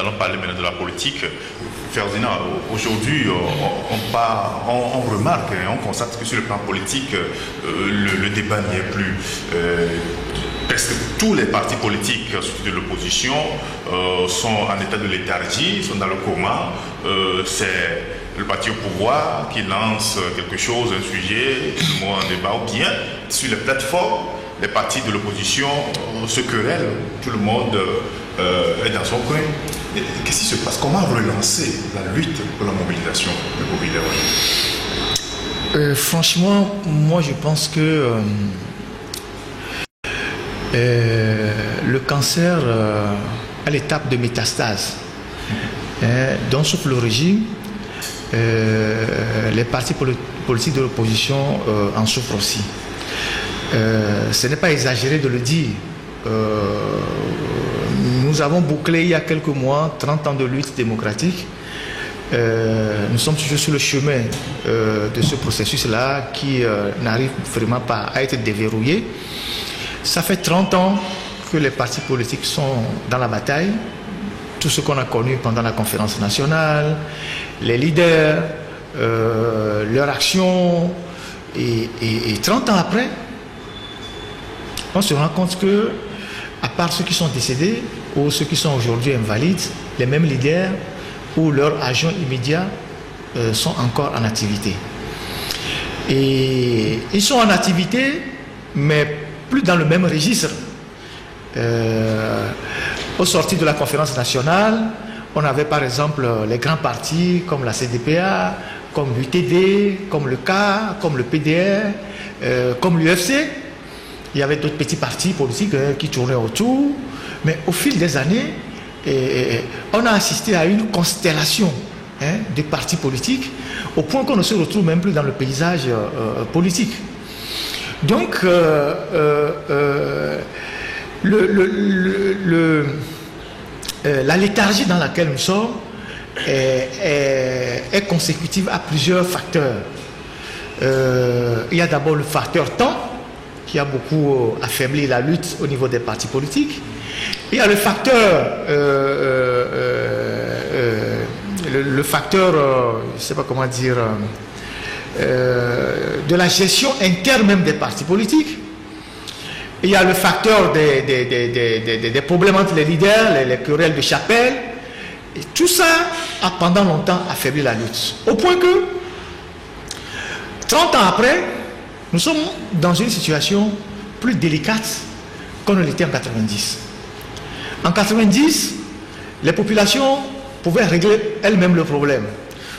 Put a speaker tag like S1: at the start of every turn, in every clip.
S1: allons parler maintenant de la politique. Ferdinand, aujourd'hui, on remarque et on constate que sur le plan politique, le débat n'y est plus. Presque tous les partis politiques, surtout de l'opposition, sont en état de léthargie, sont dans le coma. C'est le parti au pouvoir qui lance quelque chose, un sujet, tout le monde en débat, ou bien sur les plateformes, les partis de l'opposition se querellent, tout le monde est dans son coin. Qu'est-ce qui se passe? Comment relancer la lutte pour la mobilisation populaire?
S2: Franchement, moi je pense que le cancer à l'étape de métastase, dont souffre le régime, les partis politiques de l'opposition en souffrent aussi. Ce n'est pas exagéré de le dire. Nous avons bouclé il y a quelques mois 30 ans de lutte démocratique. Nous sommes toujours sur le chemin de ce processus-là qui n'arrive vraiment pas à être déverrouillé. Ça fait 30 ans que les partis politiques sont dans la bataille. Tout ce qu'on a connu pendant la conférence nationale, les leaders, leur action, et 30 ans après, on se rend compte que, à part ceux qui sont décédés ou ceux qui sont aujourd'hui invalides, les mêmes leaders ou leurs agents immédiats sont encore en activité. Et ils sont en activité, mais plus dans le même registre. Au sorti de la conférence nationale, on avait par exemple les grands partis comme la CDPA, comme l'UTD, comme le K, comme le PDR, comme l'UFC. Il y avait d'autres petits partis politiques qui tournaient autour. Mais au fil des années, on a assisté à une constellation de partis politiques au point qu'on ne se retrouve même plus dans le paysage politique. Donc, la léthargie dans laquelle nous sommes est consécutive à plusieurs facteurs. Il y a d'abord le facteur temps, qui a beaucoup affaibli la lutte au niveau des partis politiques. Il y a le facteur, je ne sais pas comment dire, de la gestion interne même des partis politiques. Il y a le facteur des problèmes entre les leaders, les querelles de chapelle. Et tout ça a pendant longtemps affaibli la lutte. Au point que, 30 ans après, nous sommes dans une situation plus délicate qu'on ne l'était en 90. En 90, les populations pouvaient régler elles-mêmes le problème.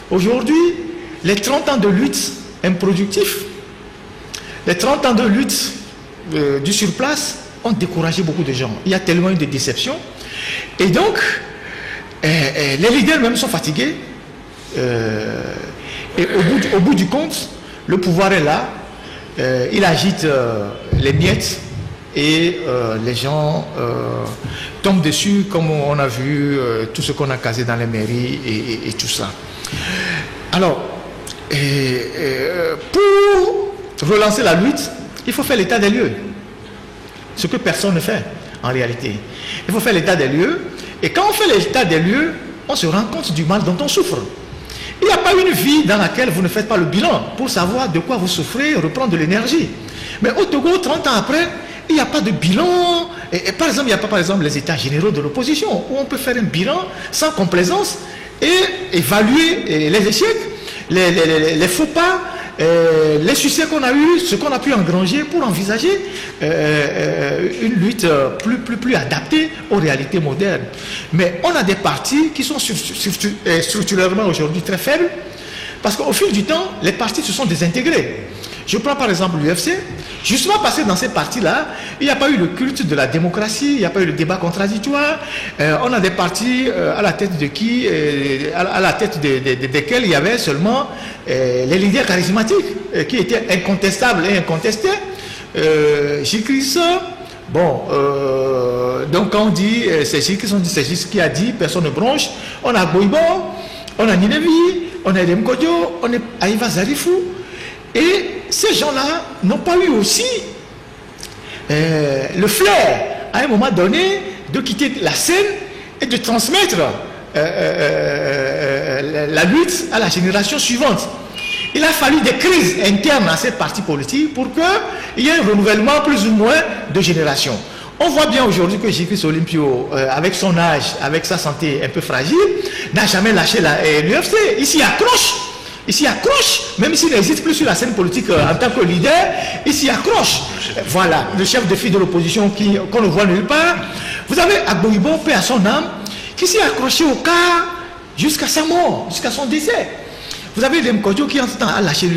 S2: Aujourd'hui, les 30 ans de lutte improductifs, les 30 ans de lutte du surplace ont découragé beaucoup de gens. Il y a tellement eu de déceptions. Et donc, les leaders même sont fatigués. Et au bout du compte, le pouvoir est là. Il agite les miettes et les gens tombent dessus, comme on a vu tout ce qu'on a casé dans les mairies et tout ça. Alors, pour relancer la lutte, il faut faire l'état des lieux. Ce que personne ne fait en réalité. Il faut faire l'état des lieux. Et quand on fait l'état des lieux, on se rend compte du mal dont on souffre. Il n'y a pas une vie dans laquelle vous ne faites pas le bilan pour savoir de quoi vous souffrez et reprendre de l'énergie. Mais au Togo, 30 ans après, il n'y a pas de bilan. Et par exemple, il n'y a pas par exemple les états généraux de l'opposition où on peut faire un bilan sans complaisance et évaluer les échecs, les faux pas, les succès qu'on a eu, ce qu'on a pu engranger pour envisager une lutte plus adaptée aux réalités modernes. Mais on a des partis qui sont structurellement aujourd'hui très faibles parce qu'au fil du temps, les partis se sont désintégrés. Je prends par exemple l'UFC, justement parce que dans ces partis-là, il n'y a pas eu le culte de la démocratie, il n'y a pas eu le débat contradictoire. On a des partis à la tête de qui, à la tête desquels il y avait seulement les leaders charismatiques qui étaient incontestables et incontestés. J-Chris, bon, donc quand on dit c'est J-Chris qui a dit, personne ne bronche. On a Boibo, on a Ninevi, on a Edem Kodjo, on a Aïva Zarifou. Et ces gens-là n'ont pas eu aussi le flair, à un moment donné, de quitter la scène et de transmettre la lutte à la génération suivante. Il a fallu des crises internes à ces partis politiques pour qu'il y ait un renouvellement plus ou moins de générations. On voit bien aujourd'hui que J.Chris Olympio, avec son âge, avec sa santé un peu fragile, n'a jamais lâché l'UFC. Il s'y accroche. Il s'y accroche, même s'il n'existe plus sur la scène politique en tant que leader, il s'y accroche. Voilà, le chef de file de l'opposition qu'on ne voit nulle part. Vous avez Agbo-Ibom, paix à son âme, qui s'est accroché au cas jusqu'à sa mort, jusqu'à son décès. Vous avez Dem Kodjo qui en ce temps a lâché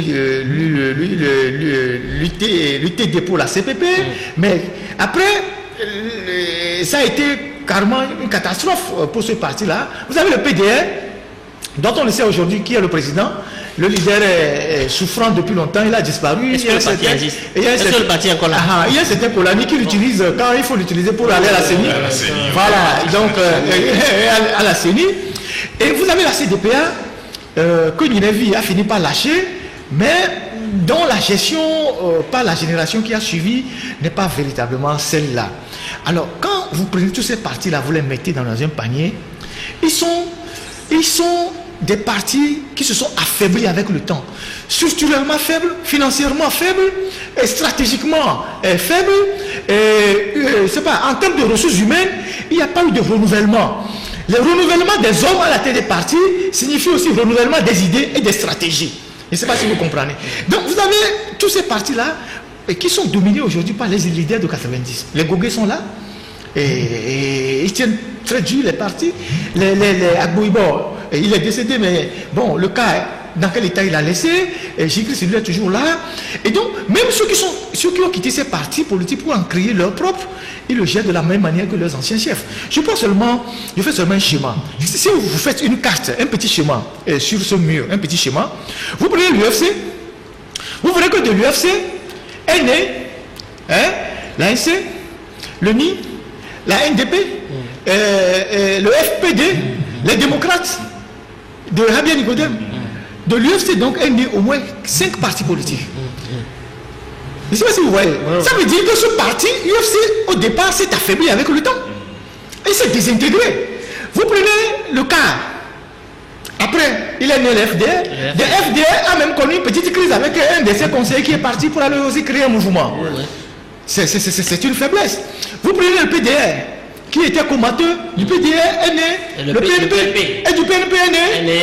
S2: l'UTD pour la CPP, mais après, ça a été carrément une catastrophe pour ce parti-là. Vous avez le PDR, dont on le sait aujourd'hui qui est le président. Le leader est souffrant depuis longtemps, il a disparu.
S3: Est-ce que le parti existe?
S2: Est-ce que le parti est encore là? Il y a certains Kolani qui l'utilisent quand il faut l'utiliser pour aller à la CENI. Voilà, donc à la CENI. Et vous avez la CDPA que Ninevi a fini par lâcher, mais dont la gestion par la génération qui a suivi n'est pas véritablement celle-là. Alors, quand vous prenez tous ces partis-là, vous les mettez dans un panier, ils sont des partis qui se sont affaiblis avec le temps. Structurellement faibles, financièrement faibles, et stratégiquement faibles. En termes de ressources humaines, il n'y a pas eu de renouvellement. Le renouvellement des hommes à la tête des partis signifie aussi le renouvellement des idées et des stratégies. Je ne sais pas si vous comprenez. Donc vous avez tous ces partis-là qui sont dominés aujourd'hui par les leaders de 90. Les Gogué sont là. Et ils tiennent très dur les partis. Les Agbo-Ibom, il est décédé, mais bon, le cas, dans quel état il a laissé, J.Chris il est toujours là. Et donc, même ceux qui ont quitté ces partis politiques pour en créer leur propre, ils le gèrent de la même manière que leurs anciens chefs. Je fais seulement un schéma. Si vous faites une carte, un petit schéma, sur ce mur, un petit schéma, vous prenez l'UFC, vous verrez que de l'UFC est né l'ANC, le NI, la NDP, le FPD, les démocrates de Habia Nicodème. De l'UFC donc est né au moins 5 partis politiques. Je ne sais pas si vous voyez. Ça veut dire que ce parti, l'UFC, au départ, s'est affaibli avec le temps. Il s'est désintégré. Vous prenez le cas. Après, il est né le FDR. Le FDR a même connu une petite crise avec un de ses conseillers qui est parti pour aller aussi créer un mouvement. C'est une faiblesse. Vous prenez le PDR, qui était combatteur du PDR est né, le PNP et du PNP est né. Mais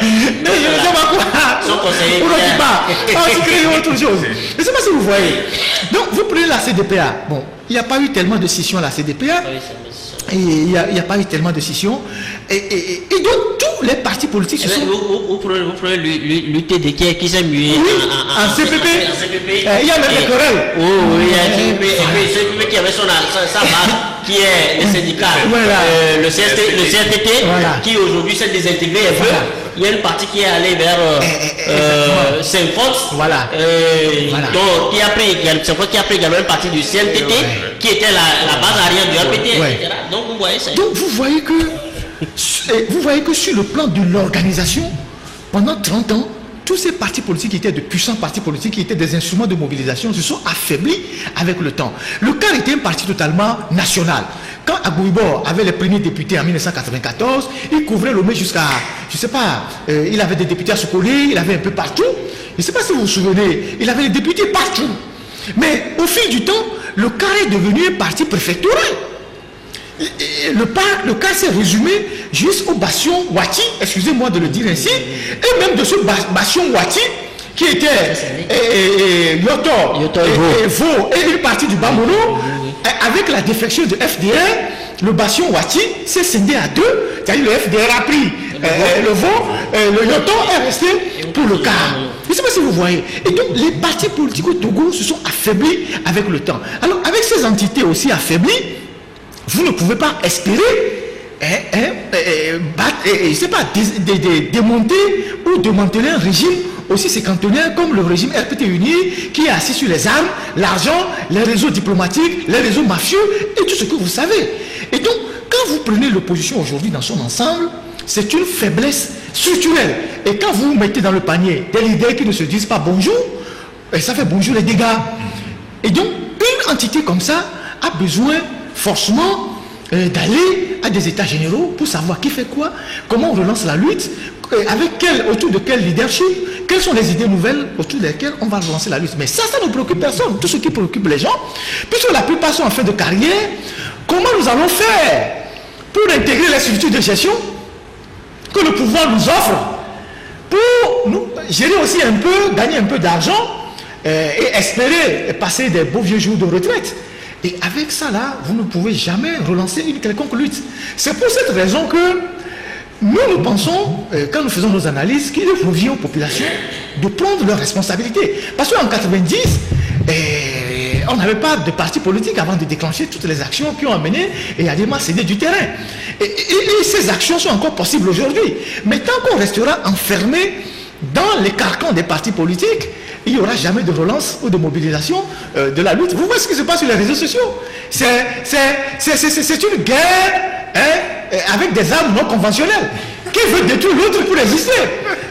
S2: je ne sais pas quoi.
S3: Son conseiller.
S2: On va créer autre chose. Je ne sais pas si vous voyez. Donc vous prenez la CDPA. Bon, il n'y a pas eu tellement de scissions à la CDPA. Et il n'y a pas eu tellement de scissions. Et donc tous les partis politiques se sont...
S3: Vous prenez l'UTD qui s'est mué
S2: en CPP. Il y a même des querelles.
S3: Il y a le CPP qui avait sa base, qui est le syndicat. Le CRTT, qui aujourd'hui s'est désintégré un peu. Il y a une partie qui est allée vers Saint-Fox, donc qui a pris également une partie du CNTT, qui était la base arrière du RPT, etc. Donc vous voyez que sur le plan de l'organisation, pendant 30 ans, tous ces partis politiques qui étaient de puissants partis politiques, qui étaient des instruments de mobilisation, se sont affaiblis avec le temps. Le CAR était un parti totalement national. Quand Agbo-Ibom avait les premiers députés en 1994, il couvrait Lomé jusqu'à, je ne sais pas, il avait des députés à Sokoli, il avait un peu partout. Je ne sais pas si vous vous souvenez, il avait des députés partout. Mais au fil du temps, le CAR est devenu un parti préfectoral. Le cas s'est résumé juste au bastion Wati, excusez-moi de le dire ainsi, et même de ce bastion Wati qui était Yotor et Vaux et une partie du Bamono, avec la défection de FDR, le bastion Wati s'est scindé à deux, c'est-à-dire le FDR a pris le Vaux, le Yotor est resté pour le CAR. Je ne sais pas si vous voyez. Et donc les partis politiques au Togo se sont affaiblis avec le temps. Alors avec ces entités aussi affaiblies, vous ne pouvez pas espérer démonter ou démanteler un régime aussi séquentenaire comme le régime RPT uni qui est assis sur les armes, l'argent, les réseaux diplomatiques, les réseaux mafieux et tout ce que vous savez. Et donc, quand vous prenez l'opposition aujourd'hui dans son ensemble, c'est une faiblesse structurelle. Et quand vous mettez dans le panier des leaders qui ne se disent pas bonjour, ça fait bonjour les dégâts. Et donc, une entité comme ça a besoin forcément
S2: d'aller à des états généraux pour savoir qui fait quoi, comment on relance la lutte, autour de quel leadership, quelles sont les idées nouvelles autour desquelles on va relancer la lutte. Mais ça ne préoccupe personne. Tout ce qui préoccupe les gens, puisque la plupart sont en fin de carrière, comment nous allons faire pour intégrer les structures de gestion que le pouvoir nous offre, pour nous gérer aussi un peu, gagner un peu d'argent et espérer passer des beaux vieux jours de retraite. Et avec ça là, vous ne pouvez jamais relancer une quelconque lutte. C'est pour cette raison que nous pensons, quand nous faisons nos analyses, qu'il revient aux populations de prendre leurs responsabilités. Parce qu'en 90, on n'avait pas de parti politique avant de déclencher toutes les actions qui ont amené Yadema à céder du terrain. Et ces actions sont encore possibles aujourd'hui. Mais tant qu'on restera enfermé dans les carcans des partis politiques, il n'y aura jamais de relance ou de mobilisation de la lutte. Vous voyez ce qui se passe sur les réseaux sociaux. C'est une guerre avec des armes non conventionnelles. Qui veut détruire l'autre pour résister?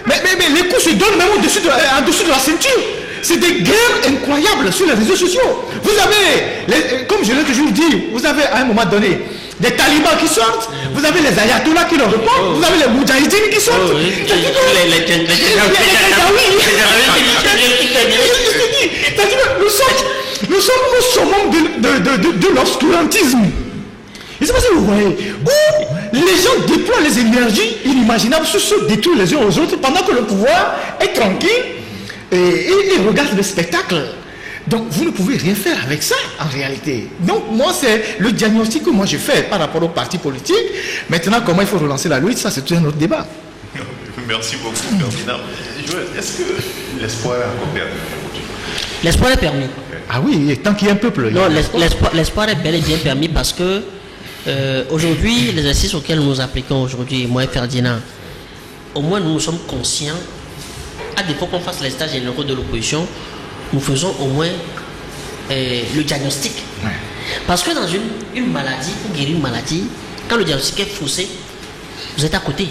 S2: Mais les coups se donnent même en dessous de la ceinture. C'est des guerres incroyables sur les réseaux sociaux. Vous avez, comme je l'ai toujours dit, vous avez à un moment donné des talibans qui sortent, vous avez les ayatollahs qui leur répondent, vous avez les moudjahidines qui sortent. Nous sommes au sommet de l'obscurantisme. Et c'est parce que vous voyez, où les gens déploient les énergies inimaginables sur se détruire les uns aux autres pendant que le pouvoir est tranquille et regarde le spectacle. Donc vous ne pouvez rien faire avec ça en réalité. Donc moi c'est le diagnostic que moi je fais par rapport aux partis politiques. Maintenant comment il faut relancer la lutte, ça c'est tout un autre débat.
S1: Merci beaucoup Ferdinand. Joël, est-ce que l'espoir est encore permis?
S3: L'espoir est permis.
S2: Ah oui, tant qu'il y a un peuple.
S3: Non, l'espoir est bel et bien permis parce que aujourd'hui, l'exercice auquel nous nous appliquons aujourd'hui, moi et Ferdinand, au moins nous sommes conscients, à défaut qu'on fasse les états généraux de l'opposition, nous faisons au moins le diagnostic. Ouais. Parce que dans une maladie, pour guérir une maladie, quand le diagnostic est faussé, vous êtes à côté.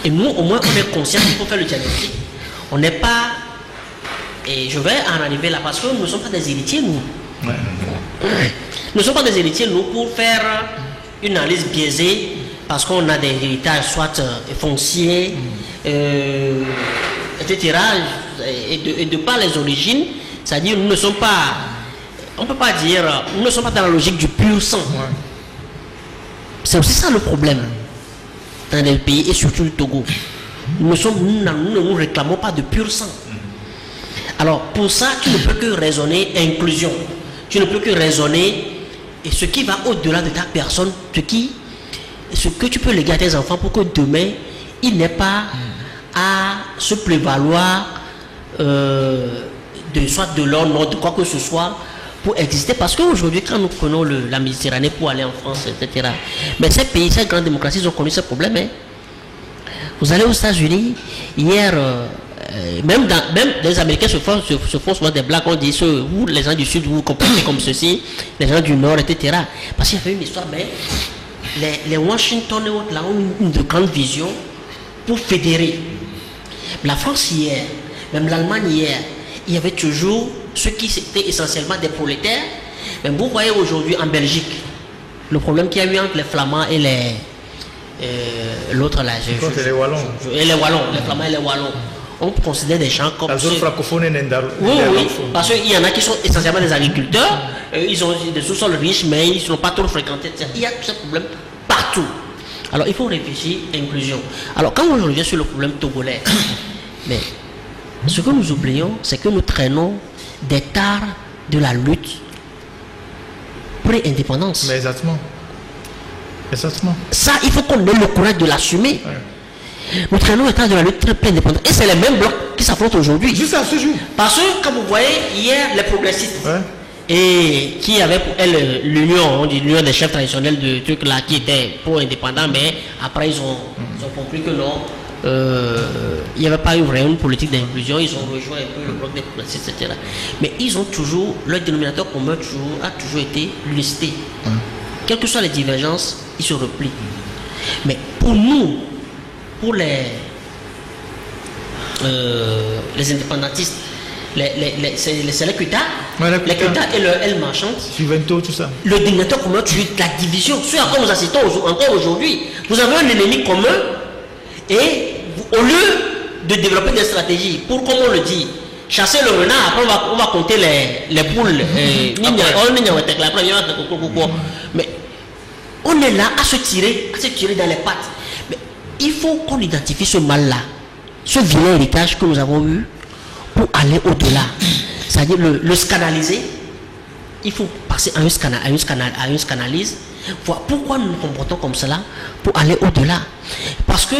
S3: Et nous, au moins, on est conscient qu'il faut faire le diagnostic. On n'est pas... Et je vais en arriver là, parce que nous ne sommes pas des héritiers, nous. Ouais. Nous ne sommes pas des héritiers, nous, pour faire une analyse biaisée, parce qu'on a des héritages, soit fonciers, etc. Et de par les origines, c'est-à-dire nous ne sommes pas, on ne peut pas dire, nous ne sommes pas dans la logique du pur sang. Ouais. C'est aussi ça le problème dans les pays et surtout le Togo. Nous ne nous réclamons pas de pur sang. Alors pour ça, tu ne peux que raisonner inclusion. Tu ne peux que raisonner et ce qui va au-delà de ta personne, ce que tu peux léguer à tes enfants pour que demain, il n'ait pas à se prévaloir soit de leur nom, de quoi que ce soit pour exister. Parce qu'aujourd'hui, quand nous prenons la Méditerranée pour aller en France, etc., mais ces pays, ces grandes démocraties, ils ont connu ce problème. Hein. Vous allez aux États-Unis, hier, même les Américains se font souvent des blagues, on dit vous, les gens du Sud, vous vous comportez comme ceci, les gens du Nord, etc. Parce qu'il y avait une histoire, mais les Washington et autres là ont une grande vision pour fédérer. La France hier, même l'Allemagne hier, il y avait toujours ceux qui étaient essentiellement des prolétaires. Mais vous voyez aujourd'hui en Belgique, le problème qu'il y a eu entre les Flamands et l'autre là.
S2: Les Wallons.
S3: Et les Wallons, les Flamands et les Wallons. On considère des gens comme...
S2: La zone francophone
S3: oui, parce qu'il y en a qui sont essentiellement des agriculteurs, ils ont des sous-sols riches, mais ils ne sont pas trop fréquentés. Il y a tous ces problèmes partout. Alors il faut réfléchir à l'inclusion. Alors quand on revient sur le problème togolais, mais ce que nous oublions, c'est que nous traînons des tares de la lutte pré-indépendance.
S2: Mais exactement. Exactement.
S3: Ça, il faut qu'on ait le courage de l'assumer. Ouais. Nous traînons des tares de la lutte pré-indépendance. Et c'est les mêmes blocs qui s'affrontent aujourd'hui.
S2: Juste à ce jour.
S3: Parce que, comme vous voyez, hier, les progressistes,
S2: ouais.
S3: Et qui avaient pour elles l'union des chefs traditionnels de trucs là qui étaient pro-indépendants, mais après ils ont compris que non, il n'y avait pas eu vraiment une politique d'inclusion, ils ont rejoint un peu le bloc des progressistes, etc. Mais ils ont toujours, leur dénominateur commun a toujours été l'unicité. Quelles que soient les divergences, ils se replient. Mais pour nous, pour les indépendantistes, c'est les Kuta, les Kuta et le L marchande.
S2: Juvento, tout ça.
S3: Le dénominateur commun, tu la division. Ce à quoi nous assistons encore aujourd'hui. Vous avez un ennemi commun et au lieu de développer des stratégies pour, comme on le dit, chasser le renard, après on va compter les poules. Mais on est là à se tirer dans les pattes. Mais il faut qu'on identifie ce mal-là, ce vilain héritage que nous avons eu pour aller au-delà. C'est-à-dire le scandaliser. Il faut passer à une scandalise. Voir pourquoi nous nous comportons comme cela pour aller au-delà. Parce que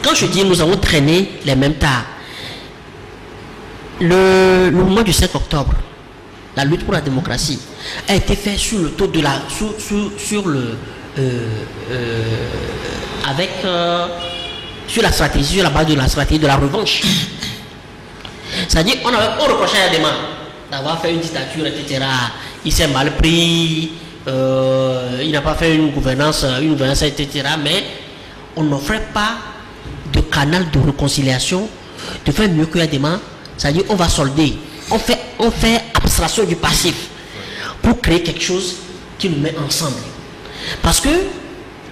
S3: quand je dis nous avons traîné les mêmes tas, le mouvement du 5 octobre, la lutte pour la démocratie, a été fait sur le taux de la sur la stratégie, sur la base de la stratégie de la revanche. C'est-à-dire on reprochait à Adema d'avoir fait une dictature, etc. Il s'est mal pris, il n'a pas fait une gouvernance, etc. Mais on n'offrait pas de canal de réconciliation, de faire mieux que Adema. C'est-à-dire on va solder, on fait abstraction du passif pour créer quelque chose qui nous met ensemble. Parce que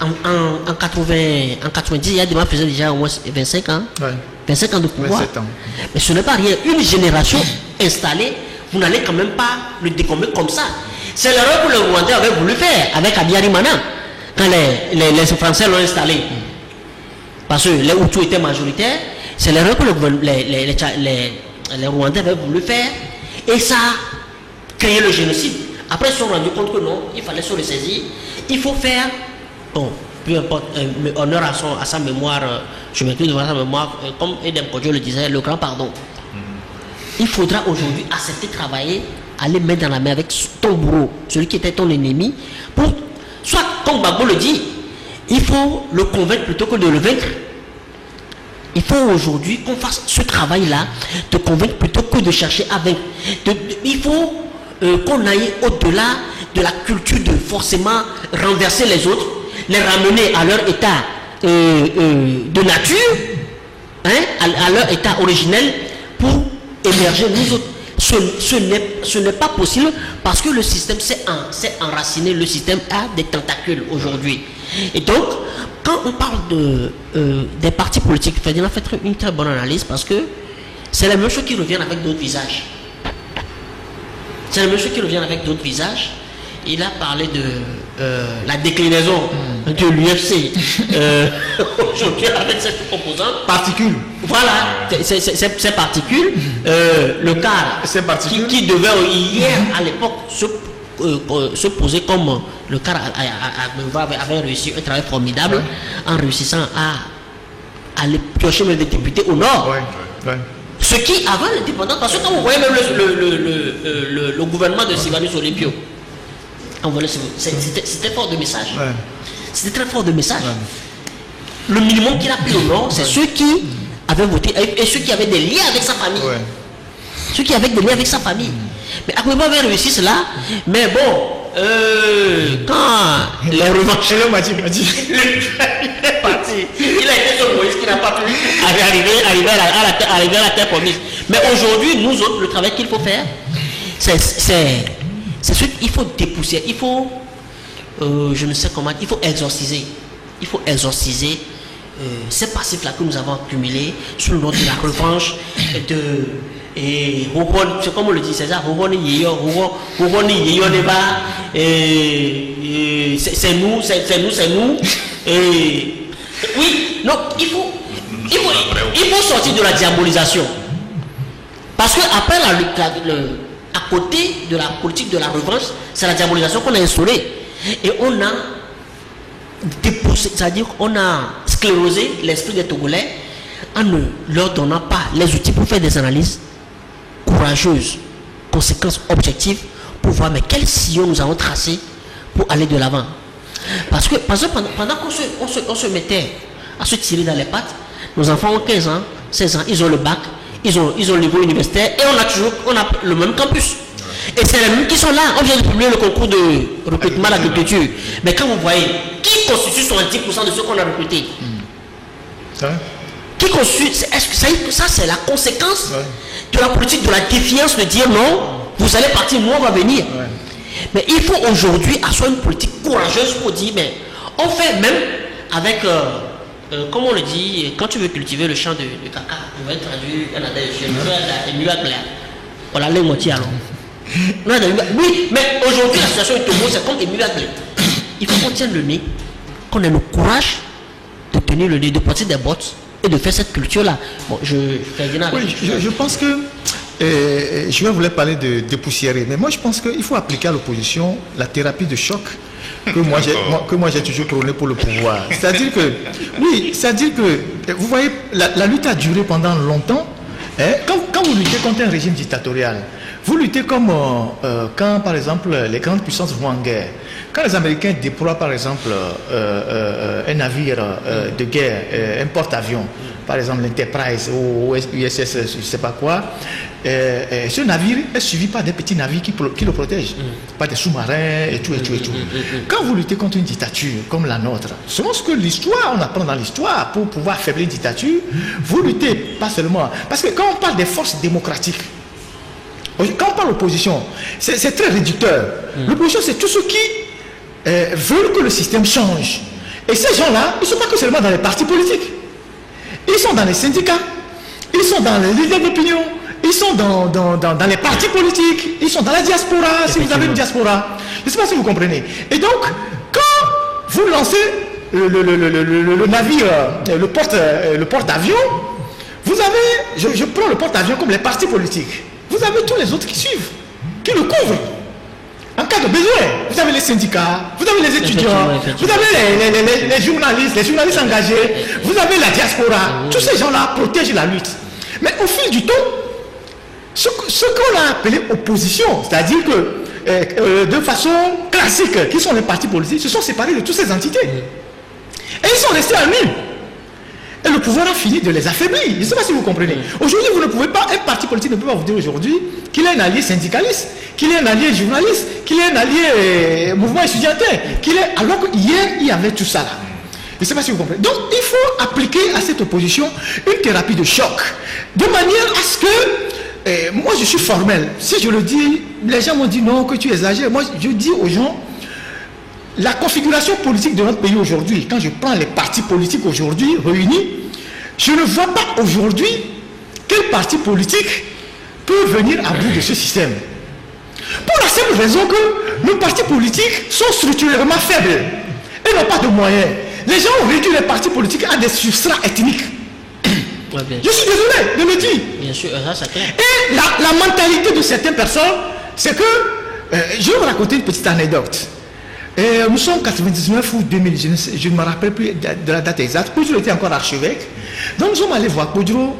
S3: en 90, Adema faisait déjà au moins 25 ans. Ouais. 25 ans de pouvoir. 27 ans. Mais ce n'est pas rien. Une génération installée, vous n'allez quand même pas le décomber comme ça. C'est l'erreur que le Rwandais avait voulu faire avec Habyarimana quand les Français l'ont installé. Parce que les Hutus étaient majoritaires. C'est l'erreur que les Rwandais avaient voulu faire. Et ça a créé le génocide. Après, ils se sont rendus compte que non, il fallait se ressaisir. Il faut faire, bon, peu importe, honneur à sa mémoire, je m'incline devant sa mémoire, comme Edem Kodjo le disait, le grand pardon. Il faudra aujourd'hui accepter de travailler, aller mettre dans la main avec ton bourreau, celui qui était ton ennemi, pour, soit comme Gbagbo le dit, il faut le convaincre plutôt que de le vaincre. Il faut aujourd'hui qu'on fasse ce travail-là, de convaincre plutôt que de chercher à vaincre. Il faut qu'on aille au-delà de la culture de forcément renverser les autres, les ramener à leur état de nature, hein, à leur état originel pour émerger nous autres. Ce n'est pas possible parce que le système s'est enraciné, le système a des tentacules aujourd'hui. Et donc, quand on parle des partis politiques, Ferdinand a fait une très bonne analyse parce que c'est la même chose qui revient avec d'autres visages. C'est la même chose qui revient avec d'autres visages. Il a parlé de la déclinaison de l'UFC aujourd'hui avec ses composantes.
S2: Particules.
S3: Voilà, ces particules. Le cas qui devait hier à l'époque se poser comme le cas avait réussi un travail formidable en réussissant à aller piocher même des députés au nord. Ce qui, avant l'indépendance, parce que quand vous voyez même le gouvernement de Sylvanus Olympio, c'était fort de message. C'était très fort de message. Le minimum qu'il a pris au nord, c'est ceux qui avaient voté et ceux qui avaient des liens avec sa famille. Ceux qui avaient des liens avec sa famille. Mais Akweba avait réussi cela. Mais bon, quand les revanches. Il est parti. Il a été sur Moïse qui n'a pas pu arriver à la terre promise. Mais aujourd'hui, nous autres, le travail qu'il faut faire, c'est ce qu'il faut dépoussiérer. Il faut, je ne sais comment, il faut exorciser. Il faut exorciser ces passifs-là que nous avons accumulés sous le nom de la revanche, et c'est comme on le dit César, c'est nous. Et oui, non, il faut sortir de la diabolisation. Parce que après à côté de la politique de la revanche, c'est la diabolisation qu'on a instaurée. Et on a c'est-à-dire on a sclérosé l'esprit des Togolais en ne leur donnant pas les outils pour faire des analyses courageuses, conséquences objectives, pour voir mais quel sillon nous avons tracé pour aller de l'avant. Parce que pendant qu'on se mettait à se tirer dans les pattes, nos enfants ont 15 ans, 16 ans, ils ont le bac, ils ont le niveau universitaire et on a le même campus. Et c'est les mêmes qui sont là. On vient de publier le concours de recrutement à l'agriculture. Mais quand vous voyez, qui constitue 70% de ceux qu'on a recrutés? qui constitue, est-ce que ça c'est la conséquence de la politique de la défiance, de dire non, vous allez partir, nous on va venir. Mais il faut aujourd'hui asseoir une politique courageuse pour dire, mais on fait même avec, comme on le dit, quand tu veux cultiver le champ de caca, on va traduire un adage, on a les moitiés alors. Oui, mais aujourd'hui la situation est au c'est comme Émile Aglé. Il faut qu'on tienne le nez, qu'on ait le courage de tenir le nez, de porter des bottes et de faire cette culture-là. Bon,
S2: je pense que je vais vous parler de dépoussiérer, mais moi je pense qu'il faut appliquer à l'opposition la thérapie de choc que moi j'ai toujours prôné pour le pouvoir. C'est-à-dire que, vous voyez, la lutte a duré pendant longtemps. Quand vous luttez contre un régime dictatorial, vous luttez comme quand, par exemple, les grandes puissances vont en guerre. Quand les Américains déploient, par exemple, un navire de guerre, un porte-avions, par exemple l'Enterprise ou USS, je ne sais pas quoi, ce navire est suivi par des petits navires qui le protègent, par des sous-marins et tout. Quand vous luttez contre une dictature comme la nôtre, selon ce que l'histoire, on apprend dans l'histoire, pour pouvoir affaiblir une dictature, vous luttez pas seulement. Parce que quand on parle des forces démocratiques, quand on parle d'opposition, c'est très réducteur. L'opposition, c'est tous ceux qui veulent que le système change. Et ces gens-là, ils ne sont pas que seulement dans les partis politiques. Ils sont dans les syndicats, ils sont dans les leaders d'opinion, ils sont dans les partis politiques, ils sont dans la diaspora, si vous avez une diaspora. Je ne sais pas si vous comprenez. Et donc, quand vous lancez le navire, le porte-avions, vous avez, je prends le porte-avions comme les partis politiques. Vous avez tous les autres qui suivent, qui le couvrent. En cas de besoin, vous avez les syndicats, vous avez les étudiants, vous avez les journalistes engagés, vous avez la diaspora. Tous ces gens-là protègent la lutte. Mais au fil du temps, ce qu'on a appelé opposition, c'est-à-dire que de façon classique, qui sont les partis politiques, se sont séparés de toutes ces entités. Et ils sont restés amis. Et le pouvoir a fini de les affaiblir. Je ne sais pas si vous comprenez. Aujourd'hui, vous ne pouvez pas, un parti politique ne peut pas vous dire aujourd'hui qu'il est un allié syndicaliste, qu'il est un allié journaliste, qu'il est un allié mouvement étudiantin, alors qu'hier, il y avait tout ça là. Je ne sais pas si vous comprenez. Donc, il faut appliquer à cette opposition une thérapie de choc, de manière à ce que, moi je suis formel, si je le dis, les gens m'ont dit non, que tu exagères. Moi, je dis aux gens, la configuration politique de notre pays aujourd'hui, quand je prends les partis politiques aujourd'hui réunis, je ne vois pas aujourd'hui quel parti politique peut venir à bout de ce système. Pour la simple raison que nos partis politiques sont structurellement faibles et n'ont pas de moyens. Les gens ont réduit les partis politiques à des substrats ethniques. Ouais, je suis désolé de le dire.
S3: Bien sûr, ça c'est clair.
S2: Et la mentalité de certaines personnes, c'est que, je vais vous raconter une petite anecdote. Nous sommes en 99 ou 2000, je ne me rappelle plus de la date exacte. Koudjou était encore archevêque. Donc nous sommes allés voir Koudjou,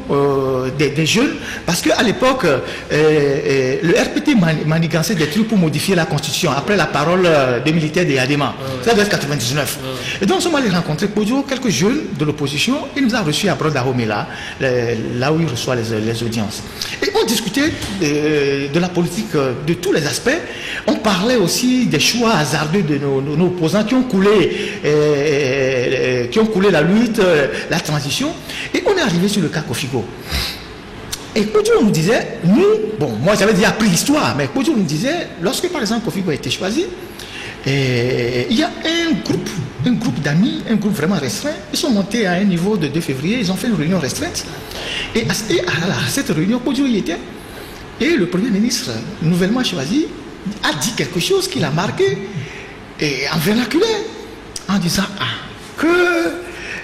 S2: des jeunes, parce qu'à l'époque, le RPT manigançait des trucs pour modifier la constitution, après la parole des militaires de Yadema. Ça doit être 99. Et donc nous sommes allés rencontrer Koudjou, quelques jeunes de l'opposition. Il nous a reçus à Brodahomela, là où il reçoit les audiences. Et on discutait de la politique, de tous les aspects. On parlait aussi des choix hasardeux de nos opposants qui ont coulé la lutte, la transition. Et on est arrivé sur le cas Kofigo. Et Koudjou nous disait, moi j'avais déjà appris l'histoire, mais Koudjou nous disait, lorsque par exemple Kofigo a été choisi, il y a un groupe d'amis, un groupe vraiment restreint. Ils sont montés à un niveau de 2 février, ils ont fait une réunion restreinte. Et à cette réunion, Koudjou y était. Et le Premier ministre, nouvellement choisi, a dit quelque chose qui l'a marqué en vernaculaire, en disant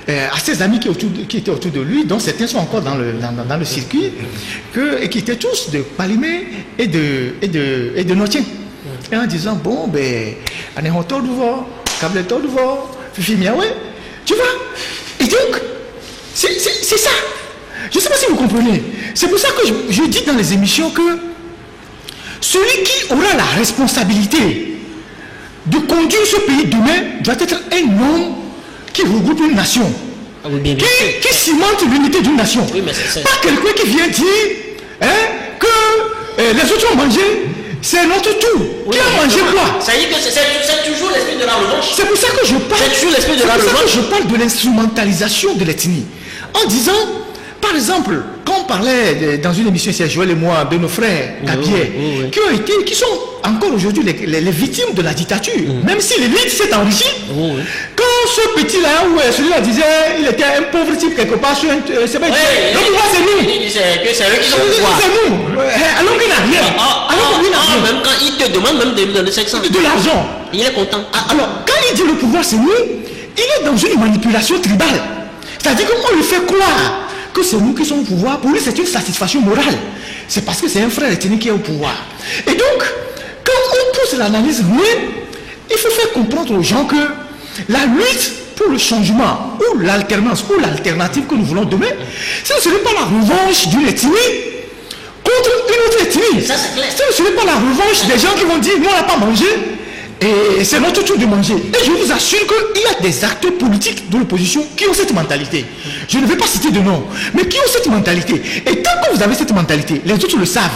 S2: à ses amis qui étaient autour de lui, dont certains sont encore dans le circuit, et qui étaient tous de Palimé et de Notien. Et en disant, bon, on est en tour de voir, câble tour de voir, Fifi Miaoué, tu vois. Et donc, c'est ça. Je ne sais pas si vous comprenez. C'est pour ça que je dis dans les émissions que celui qui aura la responsabilité de conduire ce pays demain doit être un homme qui regroupe une nation, qui cimente l'unité d'une nation. Oui, pas quelqu'un qui vient dire que les autres ont mangé, c'est notre tour. Qui a mangé quoi?
S3: Ça veut dire que c'est toujours l'esprit de la revanche.
S2: C'est pour ça que je parle.
S3: C'est toujours l'esprit de la revanche.
S2: Je parle de l'instrumentalisation de l'ethnie. En disant, Par exemple, quand on parlait dans une émission, c'est Joël et moi, de nos frères Gabier, qui sont encore aujourd'hui les victimes de la dictature, même si l'élite s'est enrichie. Quand ce petit-là, celui-là disait, il était un pauvre type quelque part sur un... c'est pas le pouvoir, c'est nous.
S3: C'est eux qui sont au pouvoir.
S2: C'est nous. Alors qu'il n'a rien.
S3: Même quand il te demande même de lui donner 500.
S2: De l'argent.
S3: Il est content.
S2: Alors, quand il dit le pouvoir, c'est nous, il est dans une manipulation tribale. C'est-à-dire qu'on lui fait croire que c'est nous qui sommes au pouvoir. Pour lui, c'est une satisfaction morale. C'est parce que c'est un frère ethnique qui est au pouvoir. Et donc, quand on pousse l'analyse loin, il faut faire comprendre aux gens que la lutte pour le changement, ou l'alternance, ou l'alternative que nous voulons demain, ce ne serait pas la revanche d'une ethnie contre une autre ethnie.
S3: Ça, c'est clair.
S2: Ce ne serait pas la revanche des gens qui vont dire, nous on n'a pas mangé, et c'est notre tour de manger. Et je vous assure qu'il y a des acteurs politiques de l'opposition qui ont cette mentalité. Je ne vais pas citer de nom, mais qui ont cette mentalité. Et tant que vous avez cette mentalité, les autres le savent.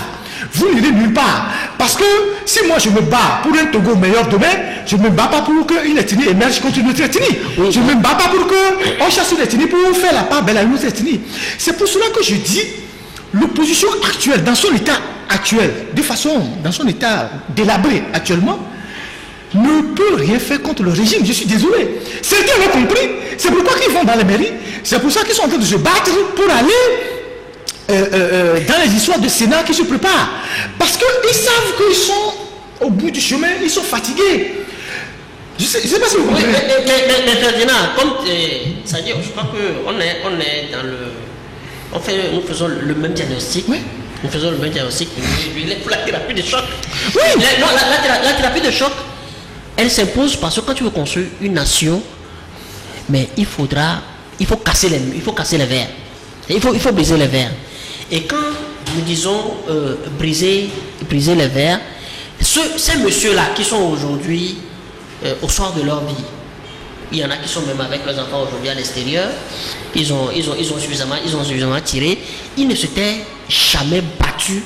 S2: Vous n'irez nulle part. Parce que si moi je me bats pour un Togo meilleur demain, je ne me bats pas pour qu'une ethnie émerge contre une autre ethnie. Je ne me bats pas pour qu'on chasse une ethnie pour faire la part belle à une autre ethnie. C'est pour cela que je dis, l'opposition actuelle, dans son état actuel, dans son état délabré actuellement, ne peut rien faire contre le régime. Je suis désolé. Certains l'ont compris. C'est pourquoi ils vont dans les mairies. C'est pour ça qu'ils sont en train de se battre pour aller dans les histoires de Sénat qui se préparent. Parce qu'ils savent qu'ils sont au bout du chemin, ils sont fatigués. Je sais pas si vous comprenez.
S3: Mais Ferdinand, comme ça dit, je crois qu'on est dans le... Nous faisons le même diagnostic.
S2: Oui.
S3: Nous faisons le même diagnostic. La thérapie de choc.
S2: Oui.
S3: La thérapie de choc, elle s'impose parce que quand tu veux construire une nation, mais il faut casser les verres. Il faut briser les verres. Et quand nous disons briser les verres, ces messieurs-là qui sont aujourd'hui au soir de leur vie, il y en a qui sont même avec leurs enfants aujourd'hui à l'extérieur, ils ont suffisamment tiré, ils ne s'étaient jamais battus.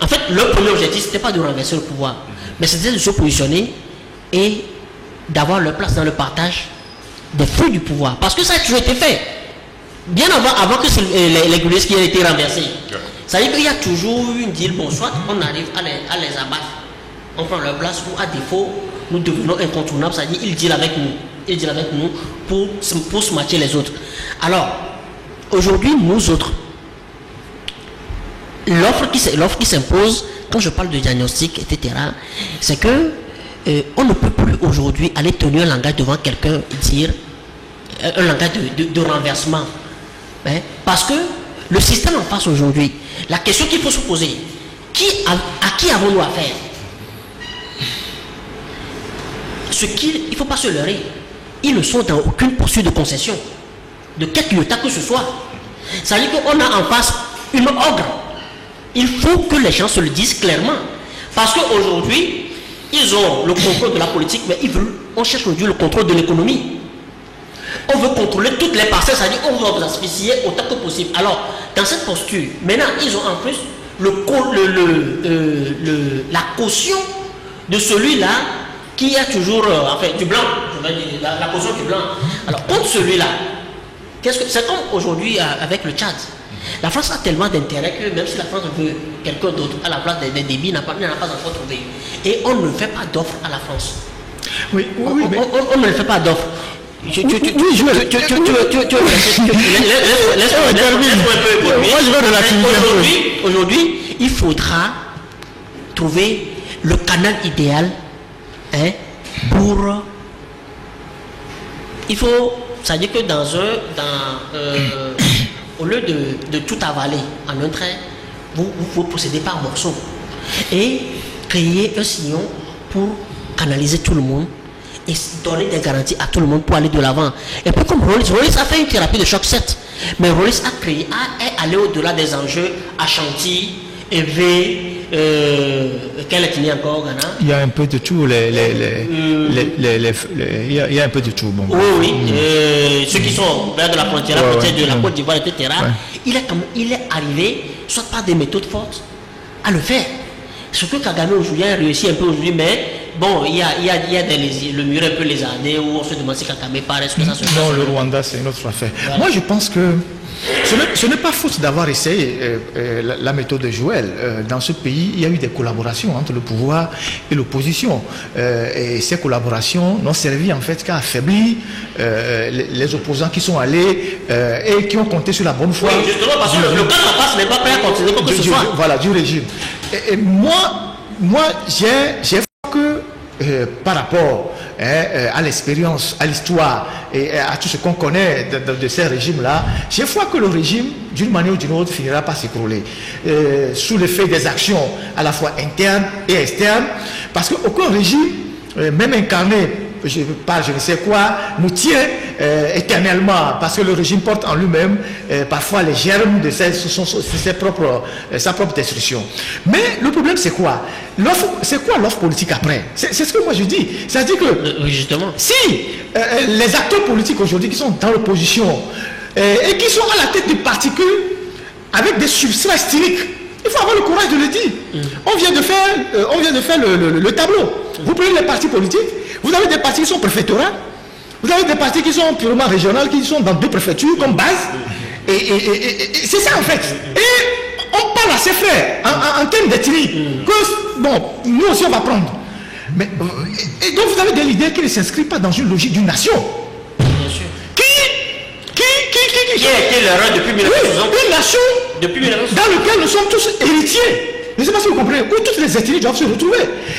S3: En fait, leur premier objectif, ce n'était pas de renverser le pouvoir, mais c'était de se positionner et d'avoir leur place dans le partage des fruits du pouvoir. Parce que ça a toujours été fait. Bien avant que les Gulis qui aient été renversés. Ça veut dire qu'il y a toujours eu une deal. Bon, soit on arrive à les abattre, on prend leur place, ou à défaut, nous devenons incontournables. Ça veut dire qu'ils deal avec nous pour se matcher les autres. Alors, aujourd'hui, nous autres, l'offre qui s'impose, quand je parle de diagnostic, etc., c'est que on ne peut plus aujourd'hui aller tenir un langage devant quelqu'un, dire un langage de renversement. Hein? Parce que le système en face aujourd'hui, la question qu'il faut se poser, à qui avons-nous affaire? Il ne faut pas se leurrer. Ils ne sont dans aucune poursuite de concession, de quelque état que ce soit. Ça veut dire qu'on a en face une ogre. Il faut que les gens se le disent clairement. Parce qu'aujourd'hui, ils ont le contrôle de la politique, mais on cherche aujourd'hui le contrôle de l'économie. On veut contrôler toutes les parcelles, c'est-à-dire on veut vous asphyxier autant que possible. Alors, dans cette posture, maintenant, ils ont en plus la caution de celui-là qui a toujours, du blanc, je vais dire, la caution du blanc. Alors, contre celui-là, c'est comme aujourd'hui avec le Tchad. La France a tellement d'intérêt que même si la France veut quelqu'un d'autre à la place des débits, il n'en a pas encore trouvé. Et on ne fait pas d'offre à la France.
S2: Oui,
S3: on ne fait pas d'offre. Laisse-moi un peu évoluer. Aujourd'hui, il faudra trouver le canal idéal pour... Il faut... C'est-à-dire que au lieu de tout avaler en un trait, vous procédez par morceaux et créer un sillon pour canaliser tout le monde et donner des garanties à tout le monde pour aller de l'avant. Et puis comme Rollis a fait une thérapie de choc 7, mais Rollis est allé au-delà des enjeux Ashanti, Evé, quelle ethnie encore, Ghana?
S2: Il y a un peu de tout, il y a un peu de tout. Bon.
S3: Oui. Ceux qui sont vers de la frontière, peut-être de la Côte d'Ivoire, etc. Ouais. Il est arrivé, soit par des méthodes fortes, à le faire. Ce que Kagame aujourd'hui a réussi un peu aujourd'hui, mais bon, il y a le mur un peu lézardé où on se demande si Kagame part, est-ce que ça se passe?
S2: Non, le Rwanda, c'est une autre affaire. Voilà. Moi, je pense que Ce n'est pas faute d'avoir essayé la méthode de Joël. Dans ce pays, il y a eu des collaborations entre le pouvoir et l'opposition. Et ces collaborations n'ont servi en fait qu'à affaiblir les opposants qui sont allés et qui ont compté sur la bonne foi.
S3: Oui, justement, parce que le cas en face n'est pas prêt à continuer quoi que ce soit.
S2: Voilà, du régime. Et moi j'ai que par rapport à l'expérience, à l'histoire et à tout ce qu'on connaît de ces régimes-là, j'ai foi que le régime, d'une manière ou d'une autre, finira par s'écrouler sous l'effet des actions à la fois internes et externes, parce qu'aucun régime, même incarné, je ne sais quoi, nous tient éternellement, parce que le régime porte en lui-même parfois les germes de sa propre destruction. Mais le problème c'est quoi? C'est quoi l'offre politique après? C'est ce que moi je dis. C'est-à-dire que
S3: justement,
S2: si les acteurs politiques aujourd'hui qui sont dans l'opposition et qui sont à la tête de particules avec des substrats styliques, il faut avoir le courage de le dire. On vient de faire le tableau. Vous prenez les partis politiques, vous avez des partis qui sont préfectoraux, vous avez des partis qui sont purement régionaux, qui sont dans 2 préfectures comme base. Et c'est ça en fait. Et on parle à ses frères en termes d'ethnie. Bon, nous aussi on va prendre. Mais, et donc vous avez des leaders qui ne s'inscrivent pas dans une logique d'une nation.
S3: Bien sûr. Qui a été l'erreur depuis 1960?
S2: Oui, une nation
S3: depuis 1960
S2: dans laquelle nous sommes tous héritiers. Je ne sais pas si vous comprenez, où toutes les ethnies doivent se retrouver.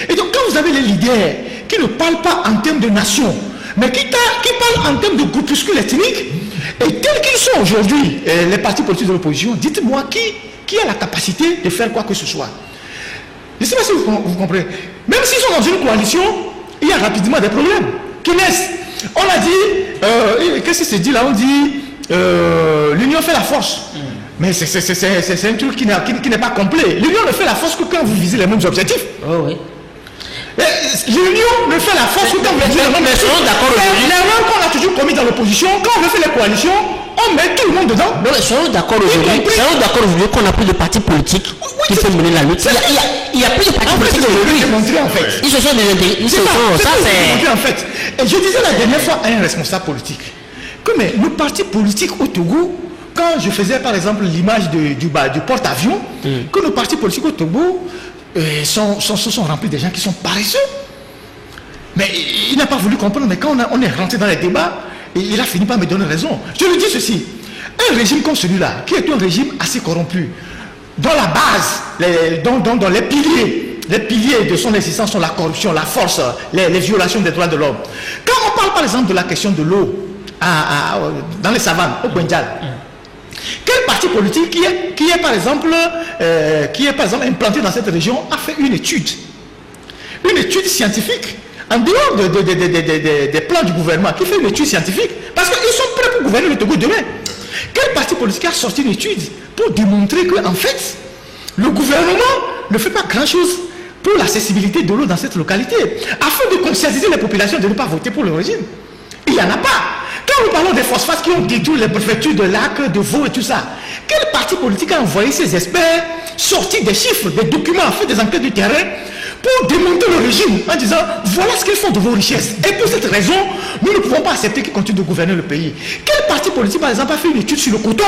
S2: Et donc quand vous avez les leaders qui ne parlent pas en termes de nation, mais qui parlent en termes de groupuscules ethniques, et tels qu'ils sont aujourd'hui, les partis politiques de l'opposition, dites-moi qui a la capacité de faire quoi que ce soit. Je ne sais pas si vous comprenez. Même s'ils sont dans une coalition, il y a rapidement des problèmes qui naissent. On a dit, qu'est-ce qui se dit là? On dit, l'union fait la force. Mais c'est un truc qui n'est pas complet. L'union ne fait la force que quand vous visez les mêmes objectifs.
S3: Oh oui.
S2: L'union ne fait la force que quand vous visez les mêmes objectifs. L'erreur qu'on a toujours commis dans l'opposition, quand on veut faire les coalitions, on met tout le monde dedans.
S3: Non, mais soyons d'accord aujourd'hui qu'on a plus de partis politiques qui font mener la lutte. Il y a plus de partis politiques aujourd'hui.
S2: En fait.
S3: Ils se sont désintégrés.
S2: En fait. Et je disais la dernière fois à un responsable politique que nos partis politiques au Togo, quand je faisais par exemple l'image du porte-avions, que nos partis politiques au Togo sont remplis de gens qui sont paresseux. Mais il n'a pas voulu comprendre. Mais quand on est rentré dans les débats, il a fini par me donner raison. Je lui dis ceci: un régime comme celui-là, qui est un régime assez corrompu, dont la base, dont les piliers de son existence sont la corruption, la force, les violations des droits de l'homme. Quand on parle par exemple de la question de l'eau dans les savanes, au Gwendial, quel parti politique qui est par exemple implanté dans cette région a fait une étude scientifique en dehors des plans du gouvernement, qui fait une étude scientifique, parce qu'ils sont prêts pour gouverner le Togo demain? Quel parti politique a sorti une étude pour démontrer que en fait le gouvernement ne fait pas grand chose pour l'accessibilité de l'eau dans cette localité, afin de conscientiser les populations de ne pas voter pour le régime? Il n'y en a pas. Quand nous parlons des phosphates qui ont détruit les préfectures de Lac, de Vaud et tout ça, quel parti politique a envoyé ses experts sortir des chiffres, des documents, fait des enquêtes du terrain pour démonter le régime en disant voilà ce qu'ils font de vos richesses, et pour cette raison nous ne pouvons pas accepter qu'ils continuent de gouverner le pays? Quel parti politique par exemple a fait une étude sur le coton